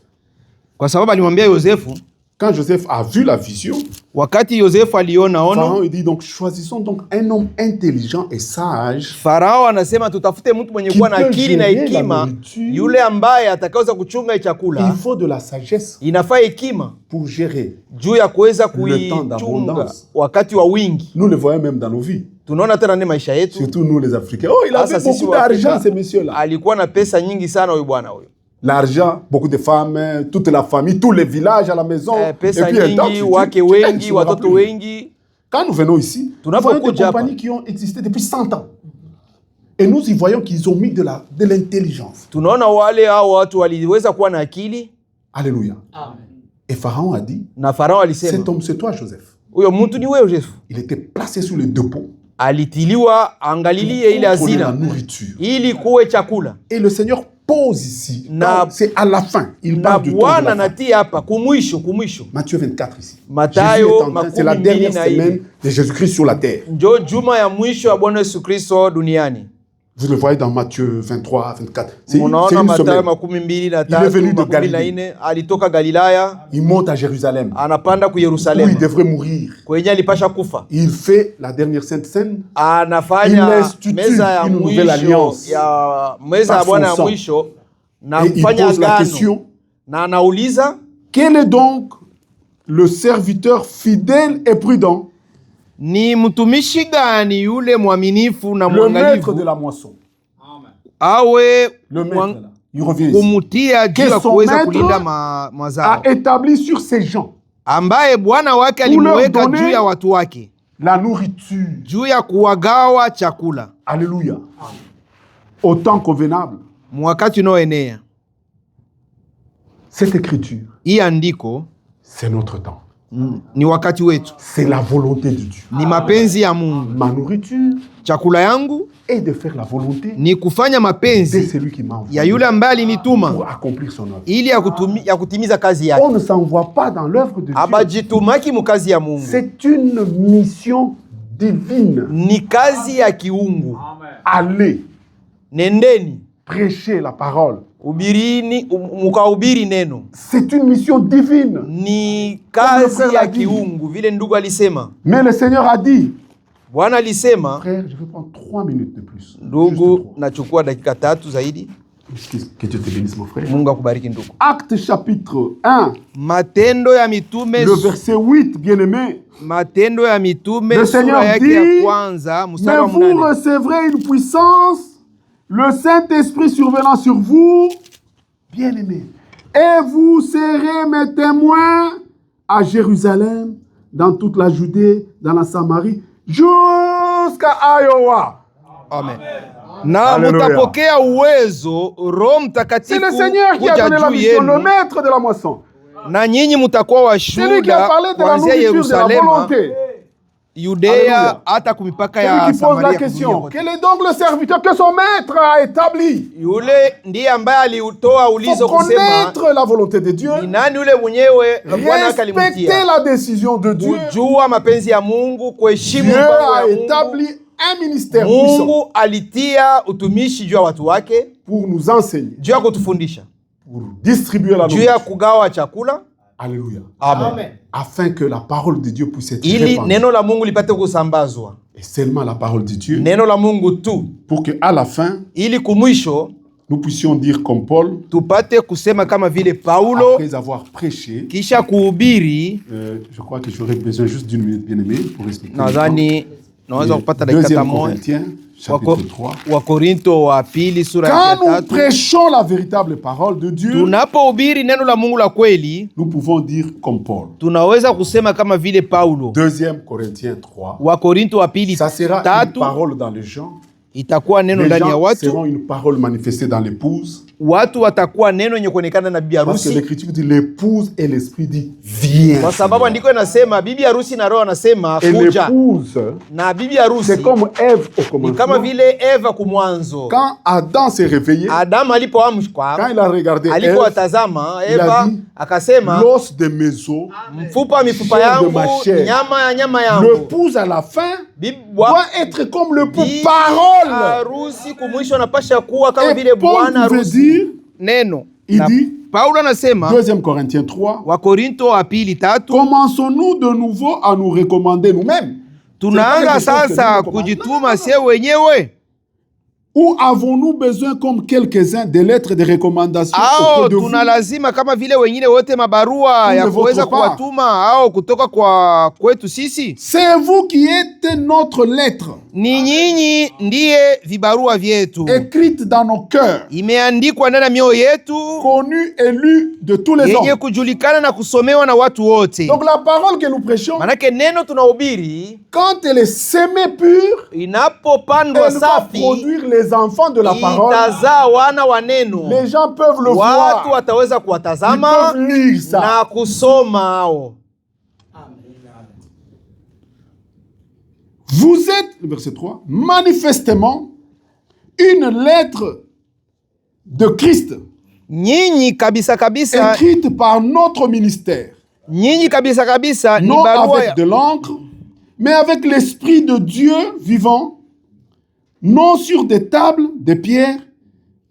kwa sababu alimwambia Yosefu, quand Joseph a vu la vision, wakati Yosefu aliona ono, Pharaon il dit donc choisissons donc un homme intelligent et sage. Farao anasema tutafute mtu mwenye kuwa na akili na hekima, yule ambaye atakaweza kuchunga chakula. Il faut de la sagesse Inafaa hekima pour gérer juu ya kuweza le temps kuichunga d'abondance. wakati wa wingi. Nous le voyons même dans nos vies. Tunaona tena ni maisha yetu. Surtout nous les Africains. Oh, il avait beaucoup d'argent, ces messieurs-là. Alikuwa na pesa nyingi sana huyu bwana huyu. L'argent, beaucoup de femmes, toute la famille, tous les villages à la maison. Pesa et puis un temps, nyingi, wake wengi, watoto plus. wengi. Quand nous venons ici, nous voyons des Tunapokuja compagnies qui ont existé depuis 100 ans. Et nous y voyons qu'ils ont mis de l'intelligence. Tunaona wale hao watu waliweza kuwa na akili. Alléluia. Amen. Et Pharaon a dit, Na Farao alisema, cet homme c'est toi Joseph. huyo mtu ni wewe Yosefu. Il était placé sur le dépôt. Alitiliwa angalilie ile Pour la hazina nourriture. ili kuwe chakula. Et le Seigneur pose ici. Na- C'est à la fin. Il Na parle du temps de Bwana la fin. natia hapa kumwisho. Matthieu 24 ici. Mathayo Jésus est en train, c'est la dernière 24. semaine de Jésus-Christ sur la terre. Njo juma ya mwisho ya Bwana Yesu Kristo duniani. Vous le voyez dans Matthieu 23, 24. C'est une Munaona Mathayo semaine. 23, venu de 24, alitoka Galilaya, Il monte à Jérusalem, anapanda ku où il Yerusalemu devrait mourir. kwenye alipasha kufa. Il fait la dernière sainte scène. Il Anafanya institue meza ya une nouvelle mwisho alliance ya meza ya par Bwana son ya sang. mwisho na Et il kufanya pose la agano. question, Na anauliza, quel est donc le serviteur fidèle et prudent, ni mtumishi gani yule mwaminifu na le maître de mwangalifu la moisson? Amen. awe Le maître, là. Il revient ici. kumutia juu Que ya son kuweza maître kulinda mazao, A établi sur ces gens ambaye bwana wake Pour leur alimweka donner juu ya watu wake, la nourriture. juu ya kuwagawa chakula Alléluia. Au temps convenable. mwakati unaoenea. Cette écriture, Hii andiko c'est notre temps. ni wakati wetu, C'est la volonté de Dieu. ni mapenzi ya Mungu. Ma nourriture Chakula yangu est de faire la volonté ni kufanya de mapenzi celui qui m'a ya envoyé yule ambaye alinituma pour accomplir son œuvre. ili ya kutimiza kazi yake. On ne s'envoie pas dans l'œuvre de Dieu. Abajitumaki mukazi ya Mungu, C'est une mission divine. ni kazi ya kiungu. Amen. Allez Nendeni prêcher la parole. ubirini, mukahubiri neno. C'est une mission divine. Ni Comme le frère kazi ya l'a dit. kiungu, vile ndugu alisema. Mais le Seigneur a dit, Bwana alisema, frère, je vais prendre 3 minutes de plus. Juste ndugu, 3. nachukua dakika 3 zaidi. Que Dieu te bénisse, mon frère. Mungu akubariki ndugu. Acte chapitre 1, Matendo ya Mitume, le verset 8, bien-aimé. Matendo ya Mitume Le Seigneur sura yake dit, ya kwanza mstari wa mais vous 8. recevrez une puissance, le Saint-Esprit survenant sur vous, bien-aimés. Et vous serez mes témoins à Jérusalem, dans toute la Judée, dans la Samarie, jusqu'à Iowa. Amen. Na Alléluia. mutapokea uwezo Roho C'est Mtakatifu le Seigneur qui a kuja donné la juu mission, le yenu, maître de la moisson. na nyinyi mutakuwa C'est lui qui a washuhuda parlé de la kuanzia nourriture, de la Yerusalema, volonté. Yudea Alléluia. hata kumipaka C'est ya lui qui pose Samaria la kudunia question. kote. Quel est donc le serviteur que son maître a établi? Yule ndiye ambaye aliutoa Il ulizo faut kusema connaître la volonté de Dieu, ni nani yule mwenyewe Bwana wake respecter alimtia, la décision de Dieu. kujua mapenzi ya Mungu, kuheshimu Dieu mpango a ya Mungu. établi un ministère puissant Mungu alitia utumishi juu ya watu wake, pour nous enseigner, juu ya kutufundisha, pour distribuer la juu ya nourriture. kugawa chakula. Alléluia. Amen. Afin que la parole de Dieu puisse être Ili répandue. neno la Mungu lipate kusambazwa, Et seulement la parole de Dieu, neno la Mungu tu, pour qu'à la fin, ili kumwisho nous puissions dire comme Paul, tupate kusema kama vile Paulo après avoir prêché, kisha kuhubiri. je crois que j'aurais besoin juste d'une minute, bien aimé, pour expliquer. Nadhani naweza kupata dakika Deuxième moja. Corinthiens, chapitre 3. Wa Korinto wa pili sura ya Quand nous 3. prêchons la véritable parole de Dieu, Tunapohubiri neno la Mungu la kweli, nous pouvons dire comme Paul. tunaweza kusema kama vile Paulo. Deuxième Corinthiens 3. Wa Korinto wa pili Ça sera une 3 parole dans les gens. itakuwa neno Les ndani ya gens watu. seront une parole manifestée dans l'épouse. Watu watakuwa neno yenye kuonekana na bibi Parce que harusi, l'écriture dit l'épouse et l'esprit dit viens. kwa sababu andiko inasema bibi harusi na roho anasema Et kuja, l'épouse, na bibi harusi c'est comme Ève au ni kama commencement. vile Eva kumwanzo. Quand Adam s'est réveillé, Adamu quand alipoamshwa, il a regardé Ève, alipowatazama il a Eva dit, akasema, l'os de mes os, mfupa mifupa chair de yangu, ma chair. nyama ya nyama yangu. l'épouse à la fin Bibi doit être comme le pour bibi parole. harusi kumwisho anapasha kuwa kama Et vile Paul bwana pouvait harusi. dire, Neno il na dit, Paulo anasema 2 Corinthiens 3, wa Korinto wa pili 3, commençons-nous de nouveau à nous recommander nous-mêmes? tunaanza C'est pas quelque chose que sasa nous kujituma sie wenyewe, Ou avons-nous besoin, comme quelques-uns, des lettres de recommandation au auprès de vous? tuna lazima kama vile wengine wote mabarua Ou ya de kuweza votre part? kuwatuma au kutoka kwa kwetu sisi? C'est vous qui êtes notre lettre, Ni nyinyi ndiye vibarua vyetu, écrite dans nos cœurs, imeandikwa ndani ya mioyo yetu, connue et lue de tous les yenye hommes. kujulikana na kusomewa na watu wote. Donc la parole que nous prêchons, Manake neno tunahubiri quand elle est semée pure, inapopandwa elle va safi produire les enfants de la parole. itazaa wana wa neno. Les gens peuvent le Watu voir, wataweza ils kuwatazama peuvent lire ça. na kusoma hao. Vous êtes, verset 3, manifestement une lettre de Christ, Nyinyi kabisa kabisa, écrite par notre ministère, nyinyi kabisa kabisa ni non barua avec de l'encre, mais avec l'Esprit de Dieu vivant, non sur des tables de pierre,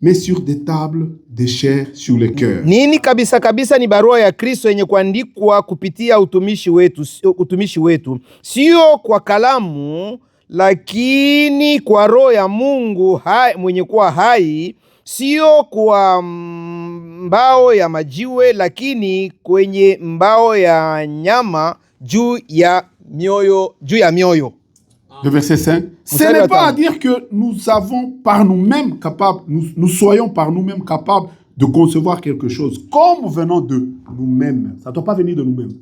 mais sur des tables de chair sur les cœurs. nini kabisa kabisa ni barua ya Kristo yenye kuandikwa kupitia utumishi wetu, sio kwa kalamu, lakini kwa Roho ya Mungu hai, mwenye kuwa hai, sio kwa mbao ya majiwe, lakini kwenye mbao ya nyama juu ya mioyo. Le verset 5. Ce n'est pas à dire que nous avons par nous-mêmes capables, nous soyons par nous-mêmes capables de concevoir quelque chose comme venant de nous-mêmes. Ça ne doit pas venir de nous-mêmes.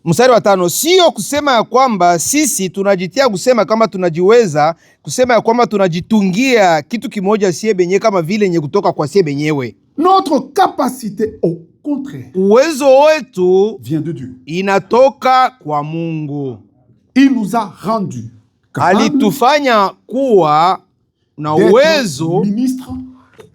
Mstari wa 5, sio kusema ya kwamba sisi tunajitia kusema kama tunajiweza, kusema ya kwamba tunajitungia kitu kimoja sie benyewe kama vile nye kutoka kwa sie benyewe. Notre capacité, au contraire, Uwezo wetu vient de Dieu. inatoka kwa Mungu. Il nous a rendus capables Alitufanya kuwa na d'être uwezo ministres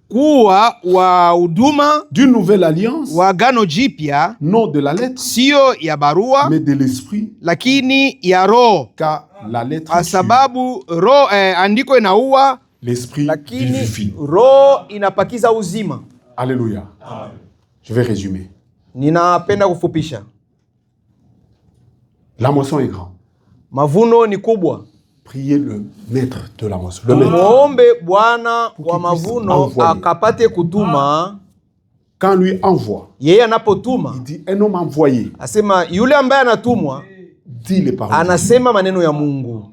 kuwa wa huduma d'une nouvelle alliance, wa agano jipya, non de la lettre, sio ya barua mais de l'esprit, lakini ya roho, car la lettre kwa tue, sababu roho andiko inaua l'esprit lakini vivifie. roho inapakiza uzima. Alléluia. Je vais résumer. Ninapenda kufupisha. La moisson est grande. Mavuno ni kubwa. Priez le maître de la moisson. Le maître. Muombe Bwana Pour wa qu'il puisse mavuno envoyer. akapate kutuma. Quand lui envoie, Yeye anapotuma il dit un homme envoyé asema yule ambaye anatumwa dit les paroles. anasema maneno ya Mungu.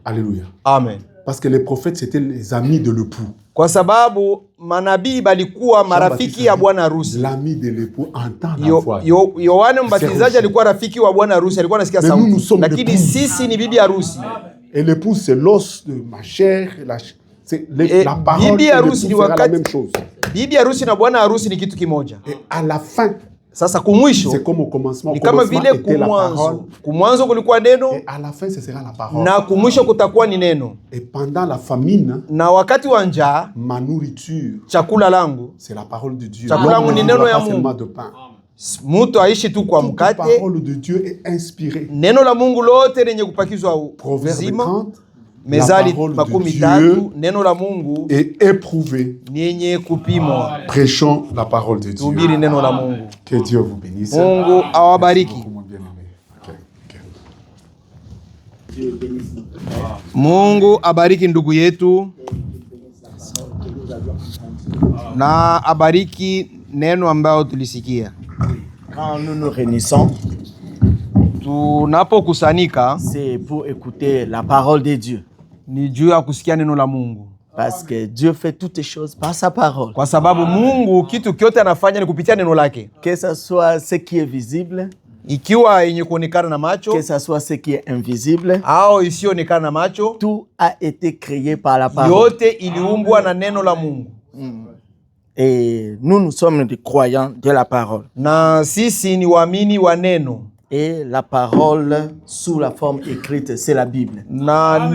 Alléluia. Amen. Parce que les prophètes c'était les amis de l'époux. Kwa sababu manabii balikuwa marafiki ya bwana harusi. L'ami de l'époux entend la voix. Yohane Mbatizaji alikuwa rafiki wa bwana harusi, alikuwa anasikia Mais nous, nous sauti. sommes Lakini l'épouse. sisi ni bibi harusi. Et l'épouse c'est l'os de ma chair. La parole bibi et harusi l'époux ni sera la wakati- même chose. Bibi harusi na bwana harusi ni kitu kimoja. Et à la fin, Sasa kumwisho c'est comme au commencement. Au ni kama commencement vile était la parole. kumwanzo. Kumwanzo kulikuwa neno Et à la fin, ce sera la parole. na kumwisho kutakuwa ni neno. Et pendant la famine, Na wakati wa njaa ma nourriture, chakula langu, c'est la parole de Dieu. Chakula L'homme ni ne neno vivra ya pas Mungu. seulement de pain. mtu aishi tu kwa Toute mkate. parole de Dieu est inspirée. Neno la Mungu lote lenye kupakizwa Proverbe uzima. 30, la Mezali parole de 13, Dieu neno la Mungu est éprouvée. ni yenye kupimwa. Prêchons la parole de Dieu. Tuhubiri neno la Mungu. Que Dieu vous bénisse. Mungu awabariki. Merci beaucoup, mon bien-aimé. Ok. Mungu abariki ndugu yetu. na abariki neno ambayo tulisikia. Quand nous nous réunissons, Tunapokusanyika c'est pour écouter la parole de Dieu. ni juu ya kusikia neno la Mungu, Parce que Dieu fait toutes choses par sa parole. kwa sababu Mungu kitu kyote anafanya ni kupitia neno lake, Que ce soit ce qui est visible, ikiwa yenye kuonekana na macho que ce soit ce qui est invisible, au isiyoonekana na macho, tout a été créé par la parole. yote iliumbwa na neno la Mungu. Et nous sommes des croyants de la parole. Na sisi ni waamini wa neno, Et la parole sous la forme écrite, c'est la Bible. na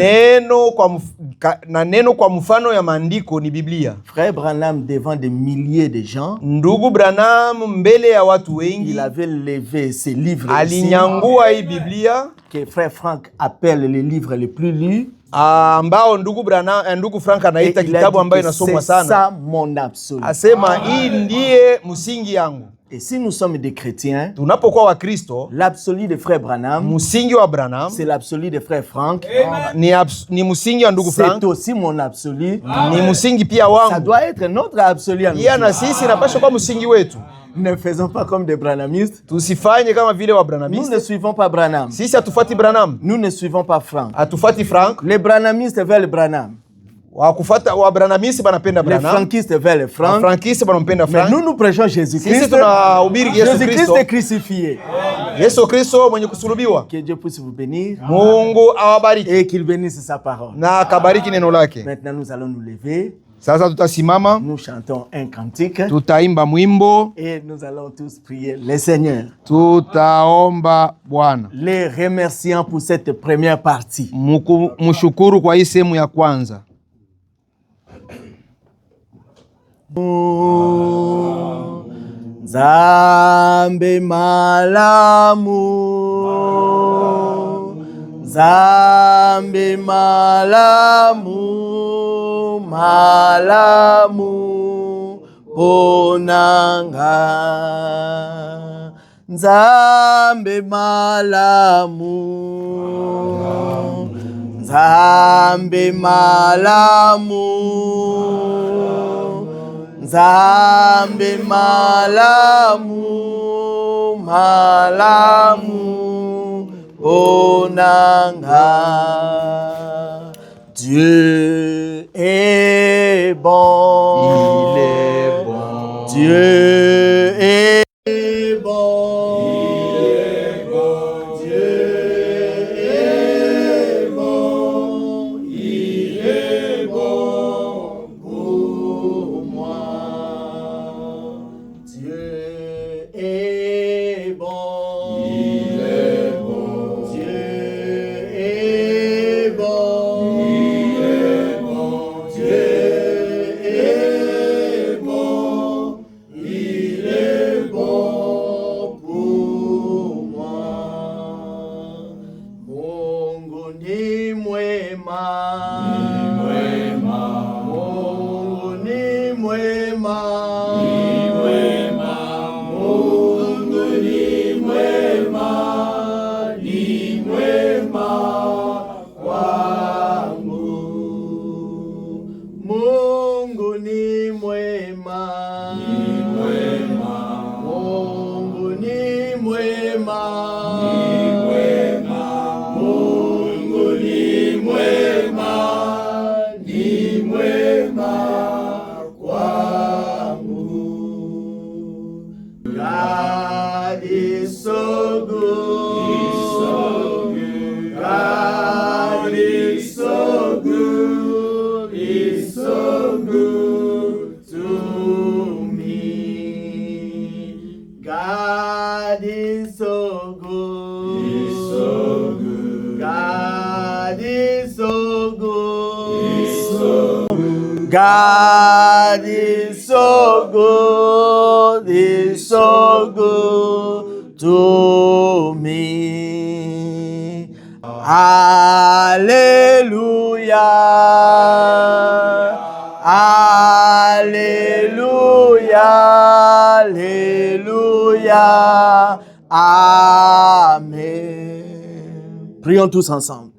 neno kwa mfano ya maandiko ni Biblia. Frère Branham, devant des milliers de gens, Ndugu Branham mbele ya watu wengi il avait levé ses livres ici, alinyangua hii Biblia que Frère Franck appelle les livres les plus lus. ambao ndugu Frank Et anaita il a kitabu dit ambayo que inasomwa c'est sana. ça mon absolu. Asema hii ndiye msingi yangu. Et si nous sommes des chrétiens, Tunapokuwa wa Kristo, l'absolu de Frère Branham, msingi wa Branham c'est l'absolu de Frère Franck. ni msingi wa ndugu C'est Frank, aussi mon absolu. ni msingi pia Ça wangu. doit être notre absolu à nous. Pia na sisi napaswa kwa msingi wetu. Ne faisons pas comme des Branhamistes. Tusifanye kama vile wa Nous Branhamistes. ne suivons pas Branham. Sisi hatufuati Branham, Nous ne suivons pas Franck. hatufuati Frank. Les Branhamistes veulent Branham. Wa Branhamistes banapenda Les Branham, Frankistes veulent Franck. Frankistes banampenda Mais Frank. nous prêchons Jésus-Christ. Sisi tunahubiri Yesu Jésus-Christ Kristo, est crucifié. Yesu Kristo mwenye kusulubiwa. Que Dieu puisse vous bénir Mungu awabariki et qu'il bénisse sa parole. na akabariki neno lake. Maintenant, nous allons nous lever. Sasa tutasimama, Nous chantons un cantique tutaimba mwimbo, et nous allons tous prier le Seigneur. tutaomba Bwana. Les remerciant pour cette première partie. Mshukuru kwa hii sehemu ya kwanza. Nzambe malamu, Nzambe malamu, malamu ponanga. Nzambe malamu, Nzambe malamu, Nzambe malamu, malamu onanga. Dieu est bon. Il est bon. Dieu est bon. Il est bon. Dieu est bon. Il est bon pour moi. Dieu est bon. Il est bon. Dieu est bon. Il est bon. Dieu est bon. Il est bon pour moi. Mungu ni mwema. Mungu ni mwema. Mungu ni mwema. Ni mwema kwangu. Mungu ni mwema. Mungu ni mwema. Mungu ni mwema. Ni mwema kwangu. God is so good. God is so good. He's so good to me. God is so good. He's so good. God is so good. He's so good. God is so good. He's so good to me. Alléluia. Alléluia. Alléluia. Amen. Prions tous ensemble.